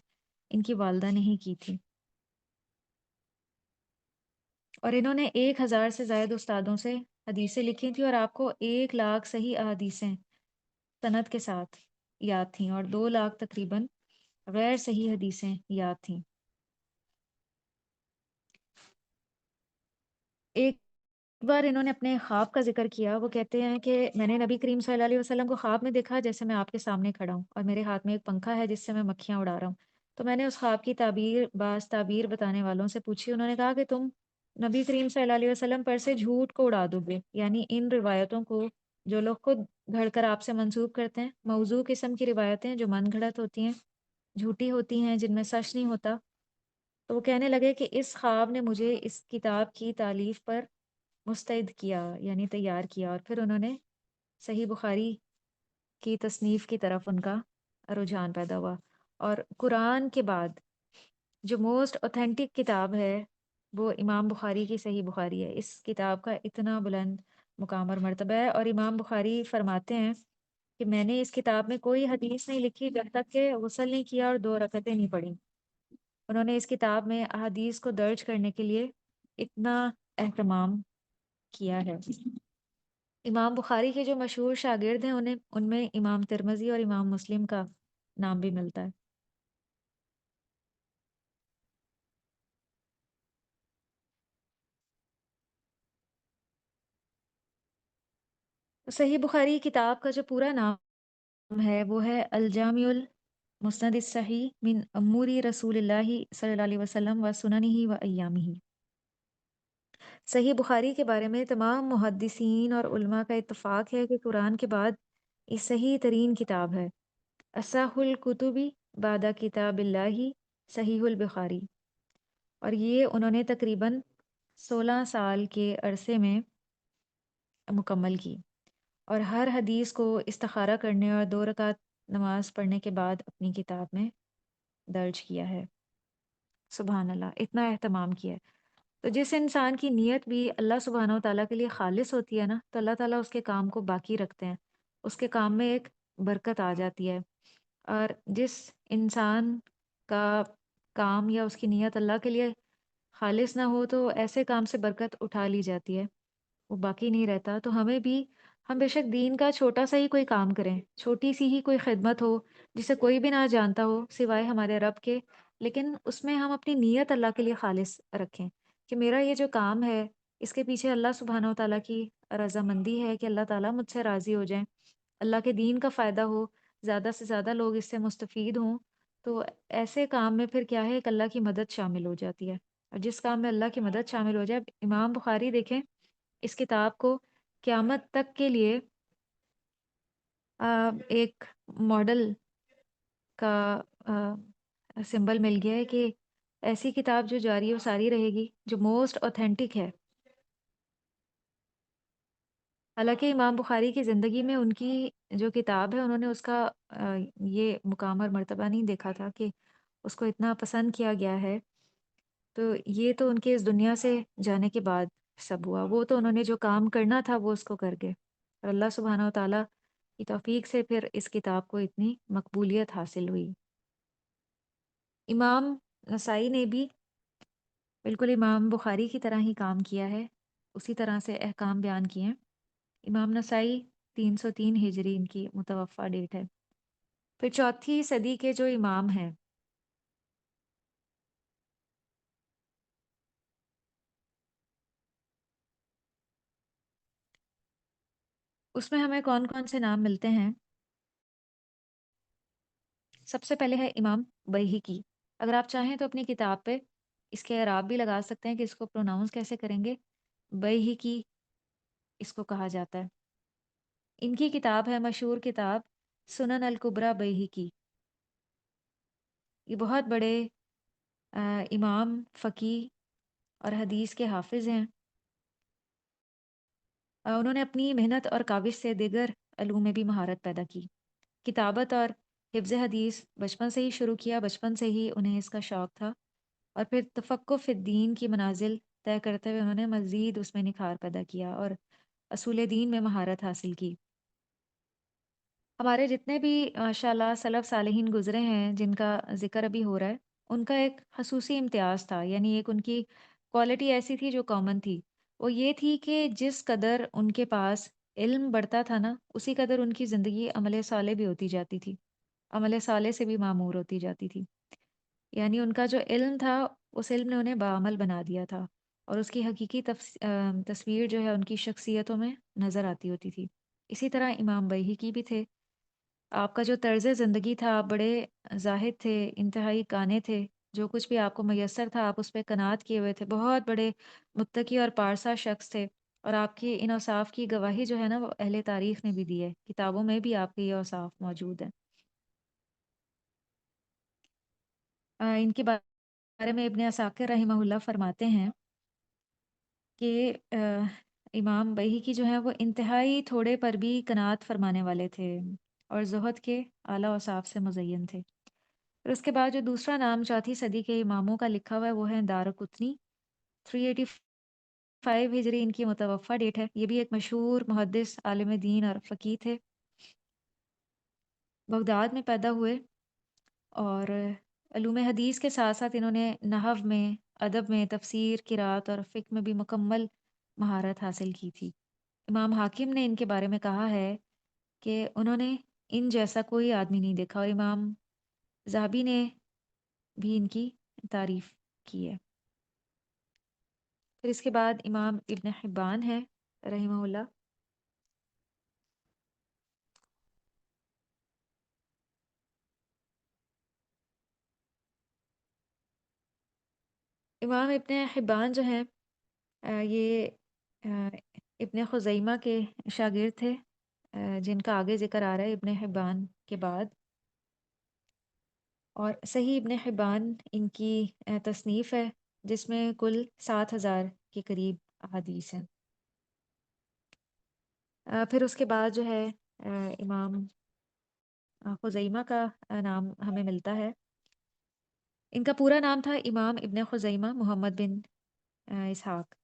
ان کی والدہ نے ہی کی تھی، اور انہوں نے 1,000 سے زائد استادوں سے حدیثیں لکھی تھیں، اور آپ کو 1 لاکھ صحیح احادیثیں سند کے ساتھ یاد تھیں، اور 2 لاکھ تقریباً غیر صحیح حدیثیں یاد تھیں۔ ایک بار انہوں نے اپنے خواب کا ذکر کیا، وہ کہتے ہیں کہ میں نے نبی کریم صلی اللہ علیہ وسلم کو خواب میں دیکھا جیسے میں آپ کے سامنے کھڑا ہوں، اور میرے ہاتھ میں ایک پنکھا ہے جس سے میں مکھیاں اڑا رہا ہوں۔ تو میں نے اس خواب کی تعبیر بعض تعبیر بتانے والوں سے پوچھی، انہوں نے کہا کہ تم نبی کریم صلی اللہ علیہ وسلم پر سے جھوٹ کو اڑا دو گے، یعنی ان روایتوں کو جو لوگ خود گھڑ کر آپ سے منسوب کرتے ہیں، موضوع قسم کی روایتیں جو من گھڑت ہوتی ہیں، جھوٹی ہوتی ہیں، جن میں سچ نہیں ہوتا۔ تو وہ کہنے لگے کہ اس خواب نے مجھے اس کتاب کی تالیف پر مستعد کیا، یعنی تیار کیا، اور پھر انہوں نے صحیح بخاری کی تصنیف کی طرف ان کا رجحان پیدا ہوا۔ اور قرآن کے بعد جو موسٹ اوتھینٹک کتاب ہے وہ امام بخاری کی صحیح بخاری ہے۔ اس کتاب کا اتنا بلند مقام اور مرتبہ ہے، اور امام بخاری فرماتے ہیں کہ میں نے اس کتاب میں کوئی حدیث نہیں لکھی جب تک کہ غسل نہیں کیا اور 2 رکعتیں نہیں پڑھی۔ انہوں نے اس کتاب میں احادیث کو درج کرنے کے لیے اتنا اہتمام کیا ہے۔ امام بخاری کے جو مشہور شاگرد ہیں ان میں امام ترمذی اور امام مسلم کا نام بھی ملتا ہے۔ صحیح بخاری کتاب کا جو پورا نام ہے وہ ہے الجامع المسند الصحیح من امور رسول اللہ صلی اللہ علیہ وسلم و سننہ و ایامہ۔ صحیح بخاری کے بارے میں تمام محدثین اور علماء کا اتفاق ہے کہ قرآن کے بعد یہ صحیح ترین کتاب ہے۔ اصح الکتب بعد کتاب اللہ صحیح البخاری، اور یہ انہوں نے تقریباً 16 سال کے عرصے میں مکمل کی، اور ہر حدیث کو استخارہ کرنے اور 2 رکعت نماز پڑھنے کے بعد اپنی کتاب میں درج کیا ہے۔ سبحان اللہ، اتنا اہتمام کیا ہے۔ تو جس انسان کی نیت بھی اللہ سبحانہ و تعالیٰ کے لیے خالص ہوتی ہے نا، تو اللہ تعالیٰ اس کے کام کو باقی رکھتے ہیں، اس کے کام میں ایک برکت آ جاتی ہے۔ اور جس انسان کا کام یا اس کی نیت اللہ کے لیے خالص نہ ہو تو ایسے کام سے برکت اٹھا لی جاتی ہے، وہ باقی نہیں رہتا۔ تو ہم بے شک دین کا چھوٹا سا ہی کوئی کام کریں، چھوٹی سی ہی کوئی خدمت ہو جسے کوئی بھی نہ جانتا ہو سوائے ہمارے رب کے، لیکن اس میں ہم اپنی نیت اللہ کے لیے خالص رکھیں کہ میرا یہ جو کام ہے اس کے پیچھے اللہ سبحانہ و تعالیٰ کی رضامندی ہے، کہ اللہ تعالیٰ مجھ سے راضی ہو جائیں، اللہ کے دین کا فائدہ ہو، زیادہ سے زیادہ لوگ اس سے مستفید ہوں۔ تو ایسے کام میں پھر کیا ہے، ایک اللہ کی مدد شامل ہو جاتی ہے، اور جس کام میں اللہ کی مدد شامل ہو جائے، امام بخاری دیکھیں اس کتاب کو قیامت تک کے لیے ایک ماڈل کا سمبل مل گیا ہے کہ ایسی کتاب جو جاری و ساری رہے گی، جو موسٹ اوتھینٹک ہے۔ حالانکہ امام بخاری کی زندگی میں ان کی جو کتاب ہے انہوں نے اس کا یہ مقام اور مرتبہ نہیں دیکھا تھا کہ اس کو اتنا پسند کیا گیا ہے۔ تو یہ تو ان کے اس دنیا سے جانے کے بعد سب ہوا، وہ تو انہوں نے جو کام کرنا تھا وہ اس کو کر گئے، اور اللہ سبحانہ و تعالیٰ کی توفیق سے پھر اس کتاب کو اتنی مقبولیت حاصل ہوئی۔ امام نسائی نے بھی بالکل امام بخاری کی طرح ہی کام کیا ہے، اسی طرح سے احکام بیان کیے ہیں۔ امام نسائی 303 ہجری ان کی متوفہ ڈیٹ ہے۔ پھر 4 صدی کے جو امام ہیں، اس میں ہمیں کون کون سے نام ملتے ہیں؟ سب سے پہلے ہے امام بیہقی۔ اگر آپ چاہیں تو اپنی کتاب پہ اس کے اعراب بھی لگا سکتے ہیں کہ اس کو پروناؤنس کیسے کریں گے۔ بیہقی اس کو کہا جاتا ہے۔ ان کی کتاب ہے مشہور کتاب سنن الکبریٰ بیہقی۔ یہ بہت بڑے امام، فقیہ اور حدیث کے حافظ ہیں۔ انہوں نے اپنی محنت اور کاوش سے دیگر علوم میں بھی مہارت پیدا کی۔ کتابت اور حفظ حدیث بچپن سے ہی شروع کیا، بچپن سے ہی انہیں اس کا شوق تھا، اور پھر تفقہ فی الدین کی منازل طے کرتے ہوئے انہوں نے مزید اس میں نکھار پیدا کیا اور اصول دین میں مہارت حاصل کی۔ ہمارے جتنے بھی ماشاءاللہ سلف صالحین گزرے ہیں جن کا ذکر ابھی ہو رہا ہے، ان کا ایک خصوصی امتیاز تھا، یعنی ایک ان کی کوالٹی ایسی تھی جو کامن تھی، وہ یہ تھی کہ جس قدر ان کے پاس علم بڑھتا تھا نا، اسی قدر ان کی زندگی عمل صالح بھی ہوتی جاتی تھی، عمل صالح سے بھی معمور ہوتی جاتی تھی۔ یعنی ان کا جو علم تھا اس علم نے انہیں بعمل بنا دیا تھا، اور اس کی حقیقی تصویر جو ہے ان کی شخصیتوں میں نظر آتی ہوتی تھی۔ اسی طرح امام بیہقی بھی تھے۔ آپ کا جو طرز زندگی تھا، آپ بڑے زاہد تھے، انتہائی قانے تھے، جو کچھ بھی آپ کو میسر تھا آپ اس پہ قناعت کیے ہوئے تھے، بہت بڑے متقی اور پارسا شخص تھے، اور آپ کی ان اوصاف کی گواہی جو ہے نا وہ اہل تاریخ نے بھی دی ہے، کتابوں میں بھی آپ کے یہ اوصاف موجود ہیں۔ ان کے بارے میں ابن عساکر رحمہ اللہ فرماتے ہیں کہ امام بیہقی جو ہیں وہ انتہائی تھوڑے پر بھی قناعت فرمانے والے تھے اور زہد کے اعلیٰ اوصاف سے مزین تھے۔ پھر اس کے بعد جو دوسرا نام چوتھی صدی کے اماموں کا لکھا ہوا ہے وہ ہے دارقطنی، 385 ہجری ان کی متوفہ ڈیٹ ہے۔ یہ بھی ایک مشہور محدث، عالم دین اور فقیہ تھے، بغداد میں پیدا ہوئے، اور علوم حدیث کے ساتھ ساتھ انہوں نے نحو میں، ادب میں، تفسیر، قرات اور فقہ میں بھی مکمل مہارت حاصل کی تھی۔ امام حاکم نے ان کے بارے میں کہا ہے کہ انہوں نے ان جیسا کوئی آدمی نہیں دیکھا، اور امام ذہبی نے بھی ان کی تعریف کی ہے۔ پھر اس کے بعد امام ابن حبان ہے رحمہ اللہ۔ امام ابن حبان جو ہیں یہ ابن خزیمہ کے شاگرد تھے، جن کا آگے ذکر آ رہا ہے ابن حبان کے بعد، اور صحیح ابن حبان ان کی تصنیف ہے جس میں کل 7,000 کے قریب احادیث ہیں۔ پھر اس کے بعد جو ہے امام خزیمہ کا نام ہمیں ملتا ہے۔ ان کا پورا نام تھا امام ابن خزیمہ محمد بن اسحاق۔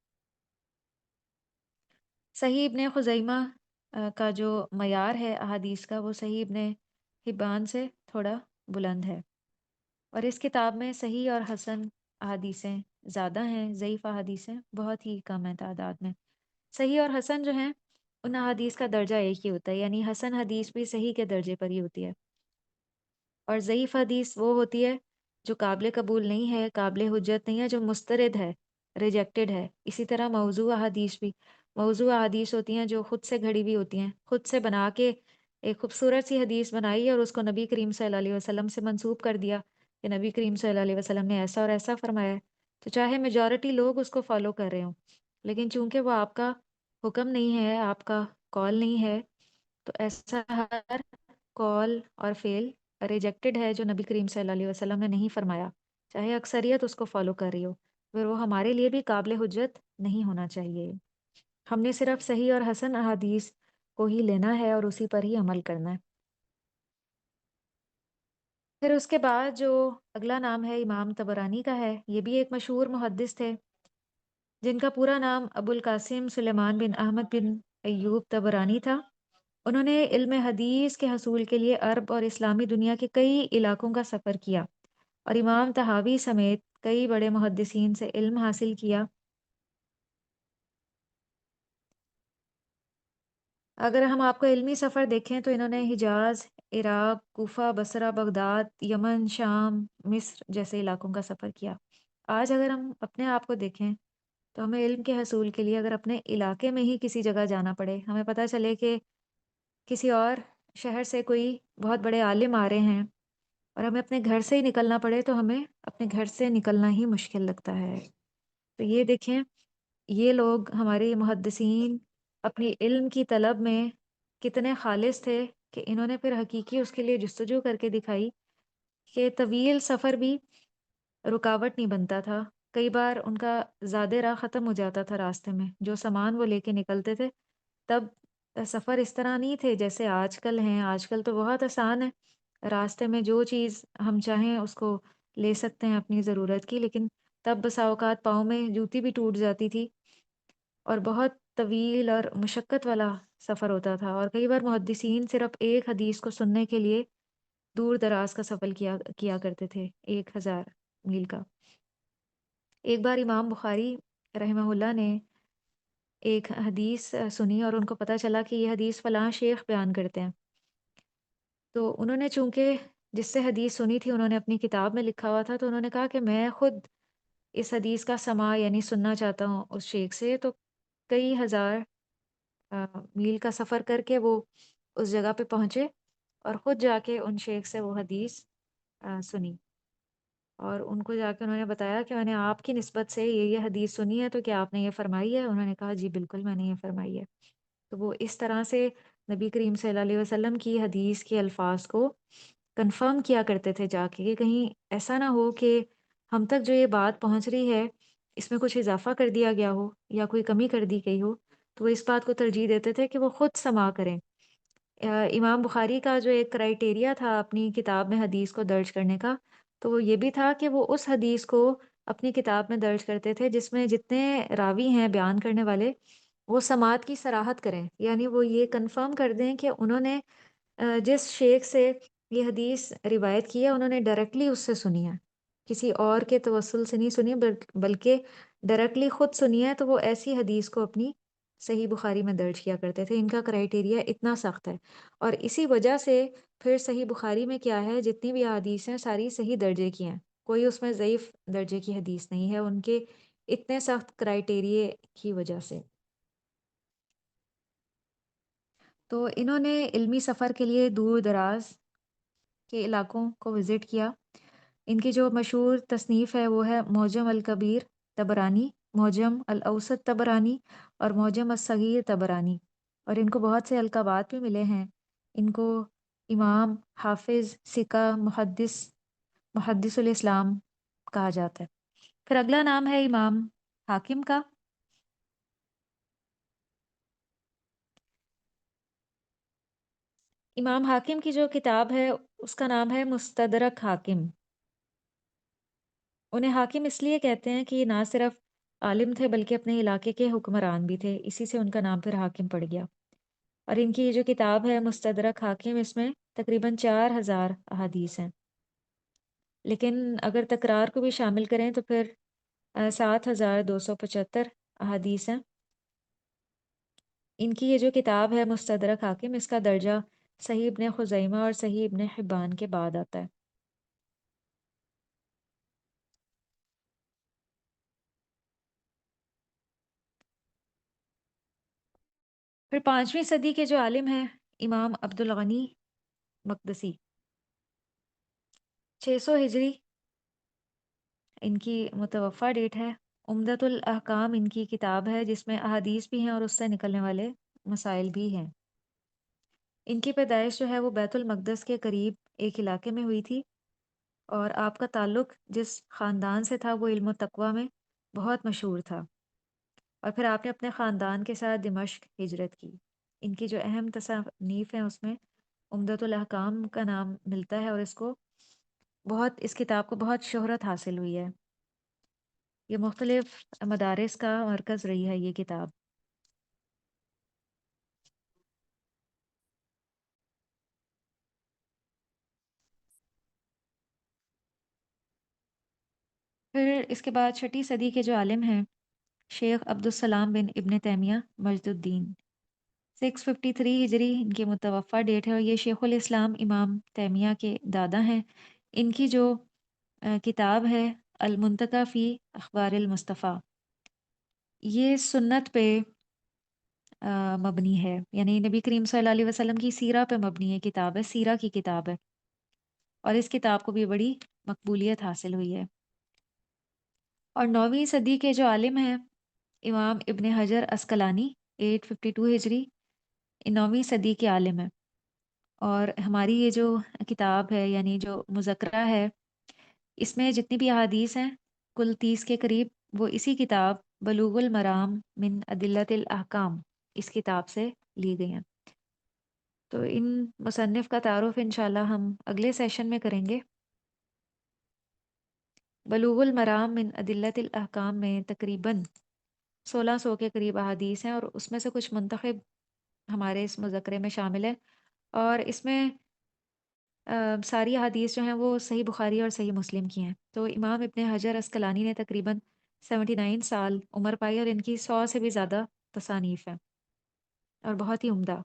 صحیح ابن خزیمہ کا جو معیار ہے احادیث کا وہ صحیح ابن حبان سے تھوڑا بلند ہے، اور اس کتاب میں صحیح اور حسن احادیثیں زیادہ ہیں، ضعیف احادیثیں بہت ہی کم ہیں تعداد میں۔ صحیح اور حسن جو ہیں ان احادیث کا درجہ ایک ہی ہوتا ہے، یعنی حسن حدیث بھی صحیح کے درجے پر ہی ہوتی ہے، اور ضعیف حدیث وہ ہوتی ہے جو قابل قبول نہیں ہے، قابل حجت نہیں ہے، جو مسترد ہے، ریجیکٹڈ ہے۔ اسی طرح موضوع حدیث بھی، موضوع حدیث ہوتی ہیں جو خود سے گھڑی ہوئی ہوتی ہیں، خود سے بنا کے ایک خوبصورت سی حدیث بنائی اور اس کو نبی کریم صلی اللہ علیہ وسلم سے منسوب کر دیا کہ نبی کریم صلی اللہ علیہ وسلم نے ایسا اور ایسا فرمایا ہے، تو چاہے میجورٹی لوگ اس کو فالو کر رہے ہوں، لیکن چونکہ وہ آپ کا حکم نہیں ہے، آپ کا کال نہیں ہے، تو ایسا ہر کال اور فعل ریجیکٹڈ ہے جو نبی کریم صلی اللہ علیہ وسلم نے نہیں فرمایا، چاہے اکثریت اس کو فالو کر رہی ہو، پھر وہ ہمارے لیے بھی قابل حجت نہیں ہونا چاہیے۔ ہم نے صرف صحیح اور حسن احادیث کو ہی لینا ہے اور اسی پر ہی عمل کرنا ہے۔ پھر اس کے بعد جو اگلا نام ہے امام طبرانی کا ہے، یہ بھی ایک مشہور محدث تھے جن کا پورا نام ابو القاسم سلیمان بن احمد بن ایوب طبرانی تھا۔ انہوں نے علم حدیث کے حصول کے لیے عرب اور اسلامی دنیا کے کئی علاقوں کا سفر کیا، اور امام طحاوی سمیت کئی بڑے محدثین سے علم حاصل کیا۔ اگر ہم آپ کو علمی سفر دیکھیں تو انہوں نے حجاز، عراق، کوفہ، بصرہ، بغداد، یمن، شام، مصر جیسے علاقوں کا سفر کیا۔ آج اگر ہم اپنے آپ کو دیکھیں تو ہمیں علم کے حصول کے لیے اگر اپنے علاقے میں ہی کسی جگہ جانا پڑے، ہمیں پتہ چلے کہ کسی اور شہر سے کوئی بہت بڑے عالم آ رہے ہیں، اور ہمیں اپنے گھر سے ہی نکلنا پڑے تو ہمیں اپنے گھر سے نکلنا ہی مشکل لگتا ہے۔ تو یہ دیکھیں، یہ لوگ ہمارے محدثین اپنی علم کی طلب میں کتنے خالص تھے کہ انہوں نے پھر حقیقی اس کے لیے جستجو کر کے دکھائی کہ طویل سفر بھی رکاوٹ نہیں بنتا تھا۔ کئی بار ان کا زیادہ راہ ختم ہو جاتا تھا راستے میں، جو سامان وہ لے کے نکلتے تھے تب سفر اس طرح نہیں تھے جیسے آج کل ہیں۔ آج کل تو بہت آسان ہے، راستے میں جو چیز ہم چاہیں اس کو لے سکتے ہیں اپنی ضرورت کی، لیکن تب بسا اوقات پاؤں میں جوتی بھی ٹوٹ جاتی تھی اور بہت طویل اور مشقت والا سفر ہوتا تھا، اور کئی بار محدثین صرف ایک حدیث کو سننے کے لیے دور دراز کا سفر کیا کرتے تھے، 1,000 میل کا۔ ایک بار امام بخاری رحمہ اللہ نے ایک حدیث سنی اور ان کو پتہ چلا کہ یہ حدیث فلاں شیخ بیان کرتے ہیں، تو انہوں نے چونکہ جس سے حدیث سنی تھی انہوں نے اپنی کتاب میں لکھا ہوا تھا، تو انہوں نے کہا کہ میں خود اس حدیث کا سماع یعنی سننا چاہتا ہوں اس شیخ سے، تو کئی ہزار میل کا سفر کر کے وہ اس جگہ پہ پہنچے اور خود جا کے ان شیخ سے وہ حدیث سنی۔ اور ان کو جا کے انہوں نے بتایا کہ میں نے آپ کی نسبت سے یہ حدیث سنی ہے، تو کیا آپ نے یہ فرمائی ہے؟ انہوں نے کہا جی بالکل میں نے یہ فرمائی ہے۔ تو وہ اس طرح سے نبی کریم صلی اللہ علیہ وسلم کی حدیث کے الفاظ کو کنفرم کیا کرتے تھے جا کے، کہ کہیں ایسا نہ ہو کہ ہم تک جو یہ بات پہنچ رہی ہے اس میں کچھ اضافہ کر دیا گیا ہو یا کوئی کمی کر دی گئی ہو، تو وہ اس بات کو ترجیح دیتے تھے کہ وہ خود سما کریں۔ امام بخاری کا جو ایک کرائٹیریا تھا اپنی کتاب میں حدیث کو درج کرنے کا، تو وہ یہ بھی تھا کہ وہ اس حدیث کو اپنی کتاب میں درج کرتے تھے جس میں جتنے راوی ہیں بیان کرنے والے، وہ سماعت کی صراحت کریں، یعنی وہ یہ کنفرم کر دیں کہ انہوں نے جس شیخ سے یہ حدیث روایت کی ہے انہوں نے ڈائریکٹلی اس سے سنی ہے، کسی اور کے توسل سے نہیں سنی بلکہ ڈائریکٹلی خود سنی ہے، تو وہ ایسی حدیث کو اپنی صحیح بخاری میں درج کیا کرتے تھے۔ ان کا کرائٹیریا اتنا سخت ہے، اور اسی وجہ سے پھر صحیح بخاری میں کیا ہے، جتنی بھی احادیث ہیں ساری صحیح درجے کی ہیں، کوئی اس میں ضعیف درجے کی حدیث نہیں ہے، ان کے اتنے سخت کرائٹیریے کی وجہ سے۔ تو انہوں نے علمی سفر کے لیے دور دراز کے علاقوں کو وزٹ کیا۔ ان کی جو مشہور تصنیف ہے وہ ہے معجم الکبیر طبرانی، معجم الاوسط طبرانی اور معجم الصغیر طبرانی، اور ان کو بہت سے القابات بھی ملے ہیں۔ ان کو امام، حافظ، ثقہ، محدث الاسلام کہا جاتا ہے۔ پھر اگلا نام ہے امام حاکم کا۔ امام حاکم کی جو کتاب ہے اس کا نام ہے مستدرک حاکم۔ انہیں حاکم اس لیے کہتے ہیں کہ یہ نہ صرف عالم تھے بلکہ اپنے علاقے کے حکمران بھی تھے، اسی سے ان کا نام پھر حاکم پڑ گیا۔ اور ان کی یہ جو کتاب ہے مستدرک حاکم، اس میں تقریباً 4000 احادیث ہیں، لیکن اگر تکرار کو بھی شامل کریں تو پھر 7275 احادیث ہیں۔ ان کی یہ جو کتاب ہے مستدرک حاکم، اس کا درجہ صحیح ابن خزیمہ اور صحیح ابن حبان کے بعد آتا ہے۔ پھر 5ویں صدی کے جو عالم ہیں امام عبدالغنی مقدسی، 600 ہجری ان کی متوفہ ڈیٹ ہے۔ عمدۃ الاحکام ان کی کتاب ہے جس میں احادیث بھی ہیں اور اس سے نکلنے والے مسائل بھی ہیں۔ ان کی پیدائش جو ہے وہ بیت المقدس کے قریب ایک علاقے میں ہوئی تھی، اور آپ کا تعلق جس خاندان سے تھا وہ علم و تقوی میں بہت مشہور تھا، اور پھر آپ نے اپنے خاندان کے ساتھ دمشق ہجرت کی۔ ان کی جو اہم تصانیف ہیں اس میں عمدۃ الاحکام کا نام ملتا ہے، اور اس کتاب کو بہت شہرت حاصل ہوئی ہے۔ یہ مختلف مدارس کا مرکز رہی ہے یہ کتاب۔ پھر اس کے بعد 6 صدی کے جو عالم ہیں شیخ عبدالسلام بن ابن تیمیہ مجد الدین، 653 ہجری ان کی متوفہ ڈیٹ ہے، اور یہ شیخ الاسلام امام تیمیہ کے دادا ہیں۔ ان کی جو کتاب ہے المنتقى فی اخبار المصطفیٰ، یہ سنت پہ مبنی ہے، یعنی نبی کریم صلی اللہ علیہ وسلم کی سیرہ پہ مبنی ہے، کتاب ہے، سیرہ کی کتاب ہے، اور اس کتاب کو بھی بڑی مقبولیت حاصل ہوئی ہے۔ اور 9ویں صدی کے جو عالم ہیں امام ابن حجر اسقلانی، 852 ہجری، 9ویں صدی کے عالم ہیں، اور ہماری یہ جو کتاب ہے یعنی جو مذکرہ ہے اس میں جتنی بھی احادیث ہیں کل 30 کے قریب، وہ اسی کتاب بلوغ المرام من ادلت الاحکام اس کتاب سے لی گئی ہیں۔ تو ان مصنف کا تعارف انشاءاللہ ہم اگلے سیشن میں کریں گے۔ بلوغ المرام من ادلت الاحکام میں تقریباً 1600 کے قریب احادیث ہیں، اور اس میں سے کچھ منتخب ہمارے اس مذکرے میں شامل ہے، اور اس میں ساری احادیث جو ہیں وہ صحیح بخاری اور صحیح مسلم کی ہیں۔ تو امام ابن حجر اسقلانی نے تقریباً 79 سال عمر پائی، اور ان کی 100 سے بھی زیادہ تصانیف ہیں، اور بہت ہی عمدہ۔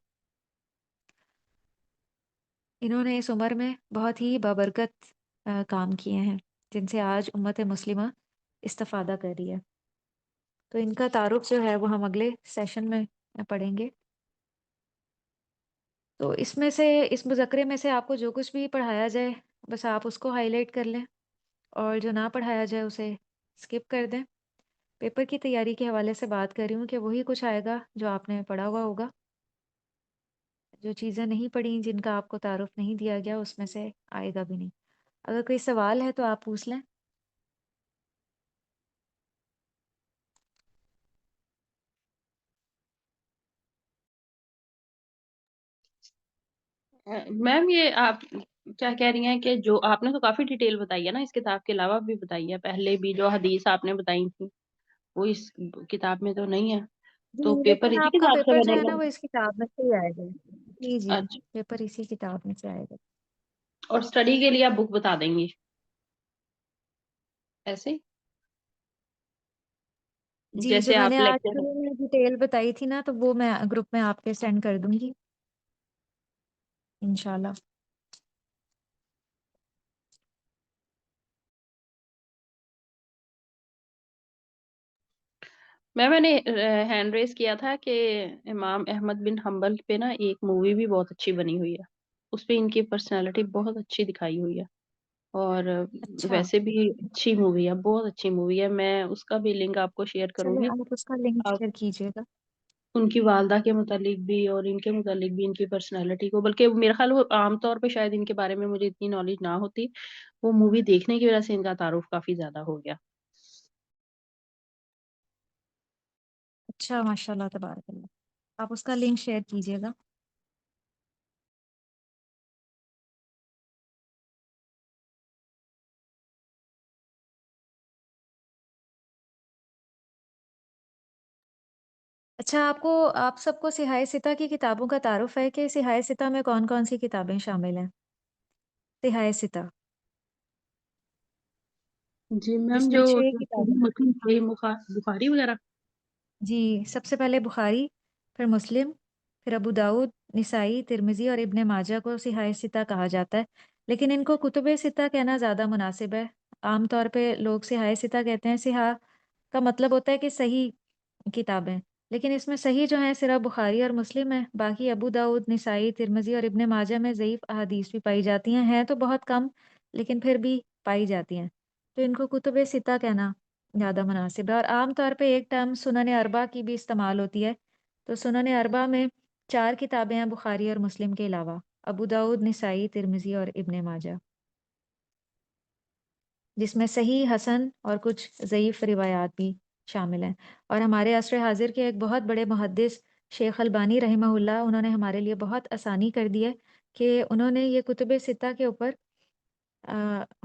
انہوں نے اس عمر میں بہت ہی بابرکت کام کیے ہیں جن سے آج امت مسلمہ استفادہ کر رہی ہے۔ تو ان کا تعارف جو ہے وہ ہم اگلے سیشن میں پڑھیں گے۔ تو اس میں سے اس مذکرے میں سے آپ کو جو کچھ بھی پڑھایا جائے بس آپ اس کو ہائی لائٹ کر لیں، اور جو نہ پڑھایا جائے اسے اسکپ کر دیں۔ پیپر کی تیاری کے حوالے سے بات کر رہی ہوں کہ وہی کچھ آئے گا جو آپ نے پڑھا ہوا ہوگا۔ جو چیزیں نہیں پڑھیں، جن کا آپ کو تعارف نہیں دیا گیا، اس میں سے آئے گا بھی نہیں۔ اگر کوئی سوال ہے تو آپ پوچھ لیں۔ میم یہ آپ کیا کہہ رہی ہیں کہ جو آپ نے تو کافی ڈیٹیل بتائی ہے نا، اس کتاب کے علاوہ بھی بتائی ہے، پہلے بھی جو حدیث آپ نے بتائی تھی وہ اس کتاب میں تو نہیں ہے، جی، تو پیپر لیکن اسی آپ کا کتاب سے پیپر جو بنے ہے نا گا؟ وہ اس کتاب میں سے ہی آئے گا۔ جی جی، اچھا، پیپر اسی کتاب میں سے آئے گا۔ اور اسٹڈی کے لیے آپ بک بتا دیں گی ایسے ہی؟ جی، جو جیسے میں نے آپ آج لیکچر، شروع میں ڈیٹیل بتائی تھی نا، تو وہ میں گروپ میں آپ کے سینڈ کر دوں گی انشاءاللہ۔ میں نے ہینڈ ریز کیا تھا کہ امام احمد بن حنبل پہ نا ایک مووی بھی بہت اچھی بنی ہوئی ہے، اس پہ ان کی پرسنالٹی بہت اچھی دکھائی ہوئی ہے، اور اچھا، ویسے بھی اچھی مووی ہے، بہت اچھی مووی ہے، میں اس کا بھی لنک آپ کو شیئر کروں چلے گی۔ آپ اس کا لنک آپ شیئر کیجیے گا۔ ان کی والدہ کے متعلق بھی اور ان کے متعلق بھی، ان کی پرسنالٹی کو، بلکہ میرا خیال وہ عام طور پہ شاید ان کے بارے میں مجھے اتنی نالج نہ ہوتی، وہ مووی دیکھنے کی وجہ سے ان کا تعارف کافی زیادہ ہو گیا۔ اچھا، ماشاء اللہ، تبارک اللہ، آپ اس کا لنک شیئر کیجیے گا۔ اچھا، آپ سب کو سیاہ ستہ کی کتابوں کا تعارف ہے کہ سیاہ ستہ میں کون کون سی کتابیں شامل ہیں؟ سیاہ ستہ، جی میم، جس میں جو 6 کتابیں۔ مسلم صحیح بخاری وغیرہ۔ جی، سب سے پہلے بخاری، پھر مسلم، پھر ابو داؤد، نسائی، ترمذی اور ابن ماجہ کو سیاہ ستہ کہا جاتا ہے، لیکن ان کو کتب ستہ کہنا زیادہ مناسب ہے۔ عام طور پہ لوگ سیاہ ستہ کہتے ہیں، سیاہ کا مطلب ہوتا ہے کہ صحیح کتابیں، لیکن اس میں صحیح جو ہیں صرف بخاری اور مسلم ہے، باقی ابو داؤد، نسائی، ترمذی اور ابن ماجہ میں ضعیف احادیث بھی پائی جاتی ہیں تو بہت کم، لیکن پھر بھی پائی جاتی ہیں، تو ان کو کتب ستہ کہنا زیادہ مناسب ہے۔ اور عام طور پہ ایک ٹرم سنن اربع کی بھی استعمال ہوتی ہے، تو سنن اربع میں 4 کتابیں ہیں بخاری اور مسلم کے علاوہ، ابو داؤد، نسائی، ترمذی اور ابن ماجہ، جس میں صحیح، حسن اور کچھ ضعیف روایات بھی شامل ہیں۔ اور ہمارے عصر حاضر کے ایک بہت بڑے محدث شیخ البانی رحمہ اللہ، انہوں نے ہمارے لیے بہت آسانی کر دی ہے کہ انہوں نے یہ کتب ستہ کے اوپر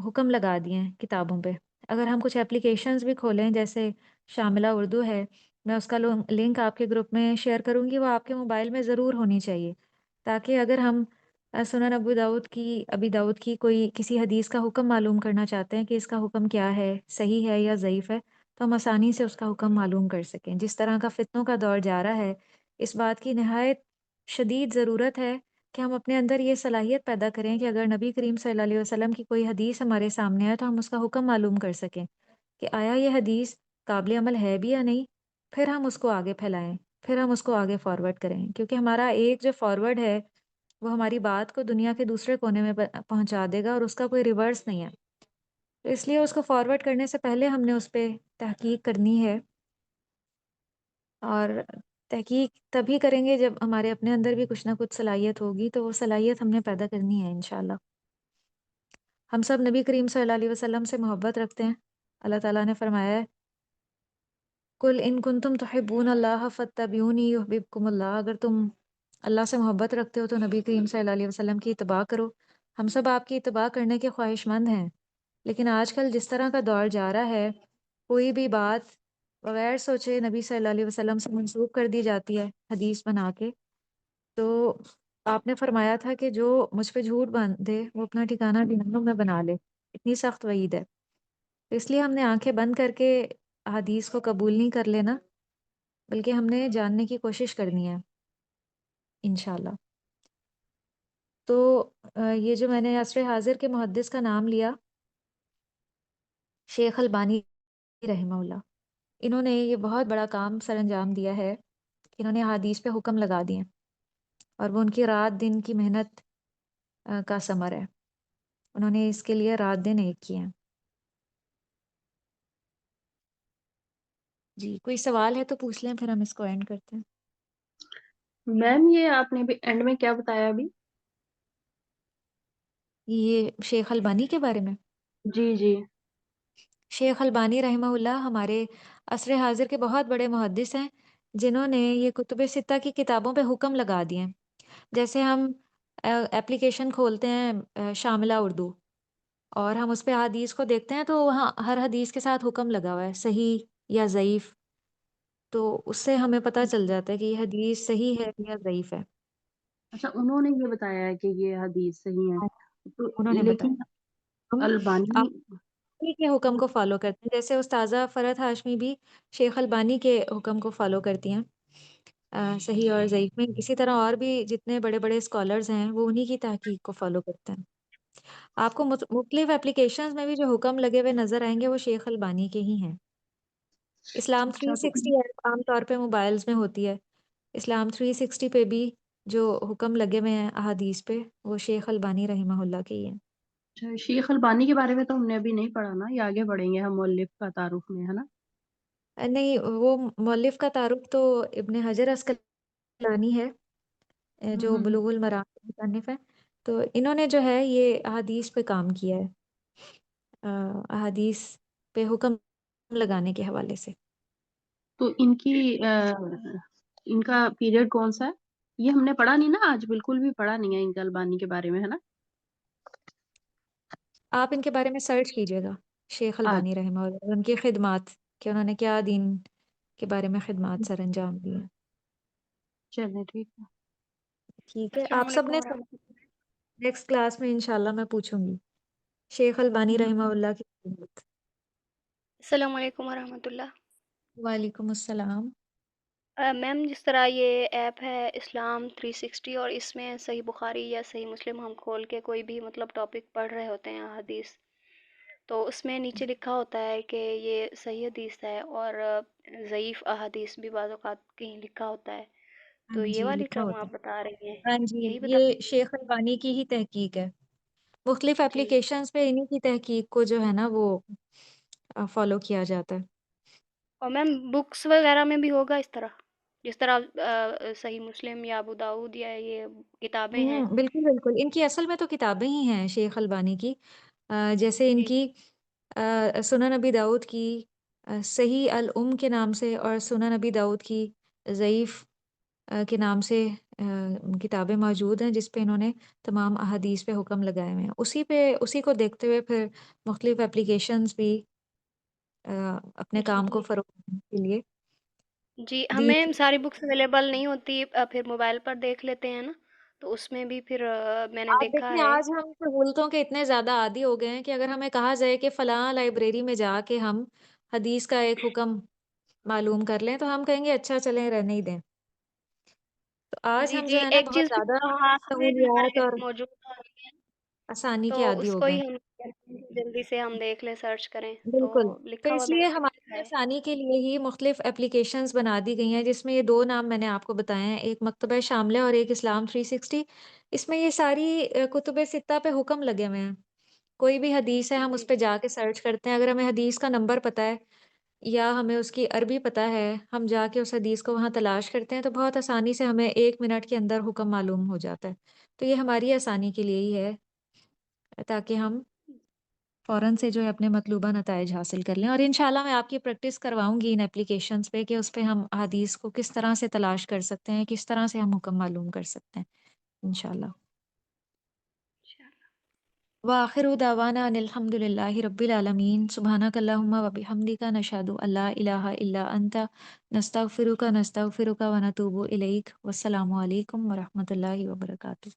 حکم لگا دیے ہیں کتابوں پہ۔ اگر ہم کچھ اپلیکیشنز بھی کھولیں، جیسے شاملہ اردو ہے، میں اس کا لنک آپ کے گروپ میں شیئر کروں گی، وہ آپ کے موبائل میں ضرور ہونی چاہیے، تاکہ اگر ہم سنن ابی داؤد کی کوئی کسی حدیث کا حکم معلوم کرنا چاہتے ہیں کہ اس کا حکم کیا ہے، صحیح ہے یا ضعیف ہے، تو ہم آسانی سے اس کا حکم معلوم کر سکیں۔ جس طرح کا فتنوں کا دور جا رہا ہے، اس بات کی نہایت شدید ضرورت ہے کہ ہم اپنے اندر یہ صلاحیت پیدا کریں کہ اگر نبی کریم صلی اللہ علیہ وسلم کی کوئی حدیث ہمارے سامنے آئے تو ہم اس کا حکم معلوم کر سکیں کہ آیا یہ حدیث قابل عمل ہے بھی یا نہیں، پھر ہم اس کو آگے پھیلائیں، پھر ہم اس کو آگے فارورڈ کریں، کیونکہ ہمارا ایک جو فارورڈ ہے وہ ہماری بات کو دنیا کے دوسرے کونے میں پہنچا دے گا، اور اس کا کوئی ریورس نہیں ہے، تو اس لیے اس کو فارورڈ کرنے سے پہلے ہم نے اس پہ تحقیق کرنی ہے، اور تحقیق تبھی کریں گے جب ہمارے اپنے اندر بھی کچھ نہ کچھ صلاحیت ہوگی، تو وہ صلاحیت ہم نے پیدا کرنی ہے انشاءاللہ۔ ہم سب نبی کریم صلی اللہ علیہ وسلم سے محبت رکھتے ہیں، اللہ تعالیٰ نے فرمایا ہے کل ان کنتم تحبون اللہ فاتبعونی یحببکم اللہ، اگر تم اللہ سے محبت رکھتے ہو تو نبی کریم صلی اللہ علیہ وسلم کی اتباع کرو۔ ہم سب آپ کی اتباع کرنے کے خواہش مند ہیں، لیکن آج کل جس طرح کا دور جا رہا ہے، کوئی بھی بات بغیر سوچے نبی صلی اللہ علیہ وسلم سے منسوب کر دی جاتی ہے حدیث بنا کے، تو آپ نے فرمایا تھا کہ جو مجھ پہ جھوٹ باندھے وہ اپنا ٹھکانہ جہنم میں بنا لے، اتنی سخت وعید ہے، تو اس لیے ہم نے آنکھیں بند کر کے حدیث کو قبول نہیں کر لینا، بلکہ ہم نے جاننے کی کوشش کرنی ہے انشاءاللہ۔ تو یہ جو میں نے عصر حاضر کے محدث کا نام لیا، شیخ البانی رحمہ اللہ، انہوں نے یہ بہت بڑا کام سر انجام دیا ہے کہ انہوں نے حدیث پہ حکم لگا دیے، اور وہ ان کی رات دن کی محنت کا ثمر ہے، انہوں نے اس کے لیے رات دن ایک کیے ہیں۔ جی، کوئی سوال ہے تو پوچھ لیں پھر ہم اس کو اینڈ کرتے ہیں۔ میم یہ آپ نے اینڈ میں کیا بتایا ابھی؟ یہ شیخ البانی کے بارے میں؟ جی جی شیخ البانی رحمہ اللہ ہمارے عصر حاضر کے بہت بڑے محدث ہیں، جنہوں نے یہ کتب ستہ کی کتابوں پہ حکم لگا دیے ہیں۔ جیسے ہم ایپلیکیشن کھولتے ہیں شاملہ اردو، اور ہم اس پہ حدیث کو دیکھتے ہیں تو وہاں ہر حدیث کے ساتھ حکم لگا ہوا ہے، صحیح یا ضعیف، تو اس سے ہمیں پتہ چل جاتا ہے کہ یہ حدیث صحیح ہے یا ضعیف ہے۔ اچھا، انہوں نے یہ بتایا ہے کہ یہ حدیث صحیح ہے تو، انہوں نے لیکن بتایا، ہم البانی انہی کے حکم کو فالو کرتے ہیں، جیسے استاذہ فرحت ہاشمی بھی شیخ البانی کے حکم کو فالو کرتی ہیں صحیح اور ضعیف میں۔ اسی طرح اور بھی جتنے بڑے بڑے اسکالرز ہیں وہ انہی کی تحقیق کو فالو کرتے ہیں۔ آپ کو مختلف اپلیکیشنز میں بھی جو حکم لگے ہوئے نظر آئیں گے وہ شیخ البانی کے ہی ہیں۔ اسلام اچھا تو 360 ایپ عام طور پہ موبائلز میں ہوتی ہے، اسلام 360 پہ بھی جو حکم لگے ہوئے ہیں احادیث پہ وہ شیخ البانی رحمہ اللہ کے ہی ہیں۔ اچھا، شیخ البانی کے بارے میں تو ہم نے ابھی نہیں پڑھا نا، یہ آگے بڑھیں گے ہم مؤلف کا تعارف میں، ہے نا؟ نہیں، وہ مؤلف کا تعارف تو ابن حجر عسقلانی ہے، جو ہوں۔ بلوغ المرام کے مصنف ہیں، تو انہوں نے جو ہے یہ احادیث پہ کام کیا ہے، احادیث پہ حکم لگانے کے حوالے سے۔ تو ان کا پیریڈ کون سا ہے؟ یہ ہم نے پڑھا نہیں نا آج، بالکل بھی پڑھا نہیں ہے ان کے البانی کے بارے میں، ہے نا؟ آپ ان کے بارے میں سرچ کیجیے گا، شیخ آج البانی رحمہ اللہ، ان کی خدمات کہ انہوں نے کیا دین کے بارے میں خدمات سر انجام دی ہیں۔ چلیں ٹھیک ہے۔ ٹھیک ہے، السلام آپ سب علیکم نے ورحمۃ نیکسٹ کلاس میں انشاءاللہ میں پوچھوں گی شیخ البانی رحمہ اللہ کی خدمات۔ السلام علیکم ورحمۃ اللہ۔ وعلیکم السلام۔ میم، جس طرح یہ ایپ ہے اسلام 360 اور اس میں صحیح بخاری یا صحیح مسلم ہم کھول کے کوئی بھی مطلب ٹاپک پڑھ رہے ہوتے ہیں حدیث، تو اس میں نیچے لکھا ہوتا ہے کہ یہ صحیح حدیث ہے اور ضعیف احادیث بھی بعض اوقات کہیں لکھا ہوتا ہے، ہاں تو یہ جی، والی لکھا ٹرم ہوتا آپ ہے، بتا رہی ہیں، ہاں جی، یہی بتا؟ یہ شیخ البانی کی ہی تحقیق ہے، مختلف جی، اپلیکیشنز پہ انہی کی تحقیق کو جو ہے نا وہ فالو کیا جاتا ہے۔ اور میم بکس وغیرہ میں بھی ہوگا اس طرح، جس طرح صحیح مسلم یا ابو داؤد یا یہ کتابیں ہیں؟ بالکل بالکل، ان کی اصل میں تو کتابیں ہی ہیں شیخ البانی کی، جیسے ان جی کی سنن ابی داؤد کی صحیح الام کے نام سے، اور سنن ابی داؤد کی ضعیف کے نام سے کتابیں موجود ہیں، جس پہ انہوں نے تمام احادیث پہ حکم لگائے ہوئے ہیں۔ اسی کو دیکھتے ہوئے پھر مختلف اپلیکیشنز بھی اپنے جی کام کو جی فروغ دینے کے لیے جی، دین ہمیں ساری بکس اویلیبل نہیں ہوتی، پھر موبائل پر دیکھ لیتے ہیں نا، تو اس میں بھی پھر میں نے آپ دیکھا دیکھیں ہے۔ آج ہم سہولتوں کے اتنے زیادہ عادی ہو گئے ہیں کہ اگر ہمیں کہا جائے کہ فلاں لائبریری میں جا کے ہم حدیث کا ایک حکم معلوم کر لیں تو ہم کہیں گے اچھا چلیں رہنے ہی دیں۔ تو آج جی ہم جی، جو ہے نا ایک بہت چیز زیادہ ہاتھ میں سہولیات ہمارے اور موجود ہے، آسانی تو کے عادی اس ہو کو گئے ہی ہیں۔ ہم کہتے ہیں کہ جلدی سے ہم دیکھ لیں، سرچ کریں، تو بالکل، تو لکھا ہوا اس لیے بہتر ہماری ہے۔ آسانی کے لیے ہی مختلف اپلیکیشنز بنا دی گئی ہیں، جس میں یہ دو نام میں نے آپ کو بتائے ہیں، ایک مکتبہ شاملہ اور ایک اسلام 360۔ اس میں یہ ساری کتب ستہ پہ حکم لگے ہوئے ہیں، کوئی بھی حدیث ہے ہم جی اس پہ جا کے سرچ کرتے ہیں، اگر ہمیں حدیث کا نمبر پتہ ہے یا ہمیں اس کی عربی پتہ ہے، ہم جا کے اس حدیث کو وہاں تلاش کرتے ہیں تو بہت آسانی سے ہمیں 1 منٹ کے اندر حکم معلوم ہو جاتا ہے۔ تو یہ ہماری آسانی کے لیے ہی ہے، تاکہ ہم فوراً سے جو ہے اپنے مطلوبہ نتائج حاصل کر لیں، اور انشاءاللہ میں آپ کی پریکٹس کرواؤں گی ان اپلیکیشنز پہ کہ اس پہ ہم حدیث کو کس طرح سے تلاش کر سکتے ہیں، کس طرح سے ہم حکم معلوم کر سکتے ہیں انشاءاللہ۔ وآخر دعوانا ان الحمد للہ رب العالمین، سبحانک اللہم و بحمدک، نشہد ان لا الہ الا انت، نستغفرک ونتوب الیک، والسلام علیکم ورحمۃ اللہ وبرکاتہ۔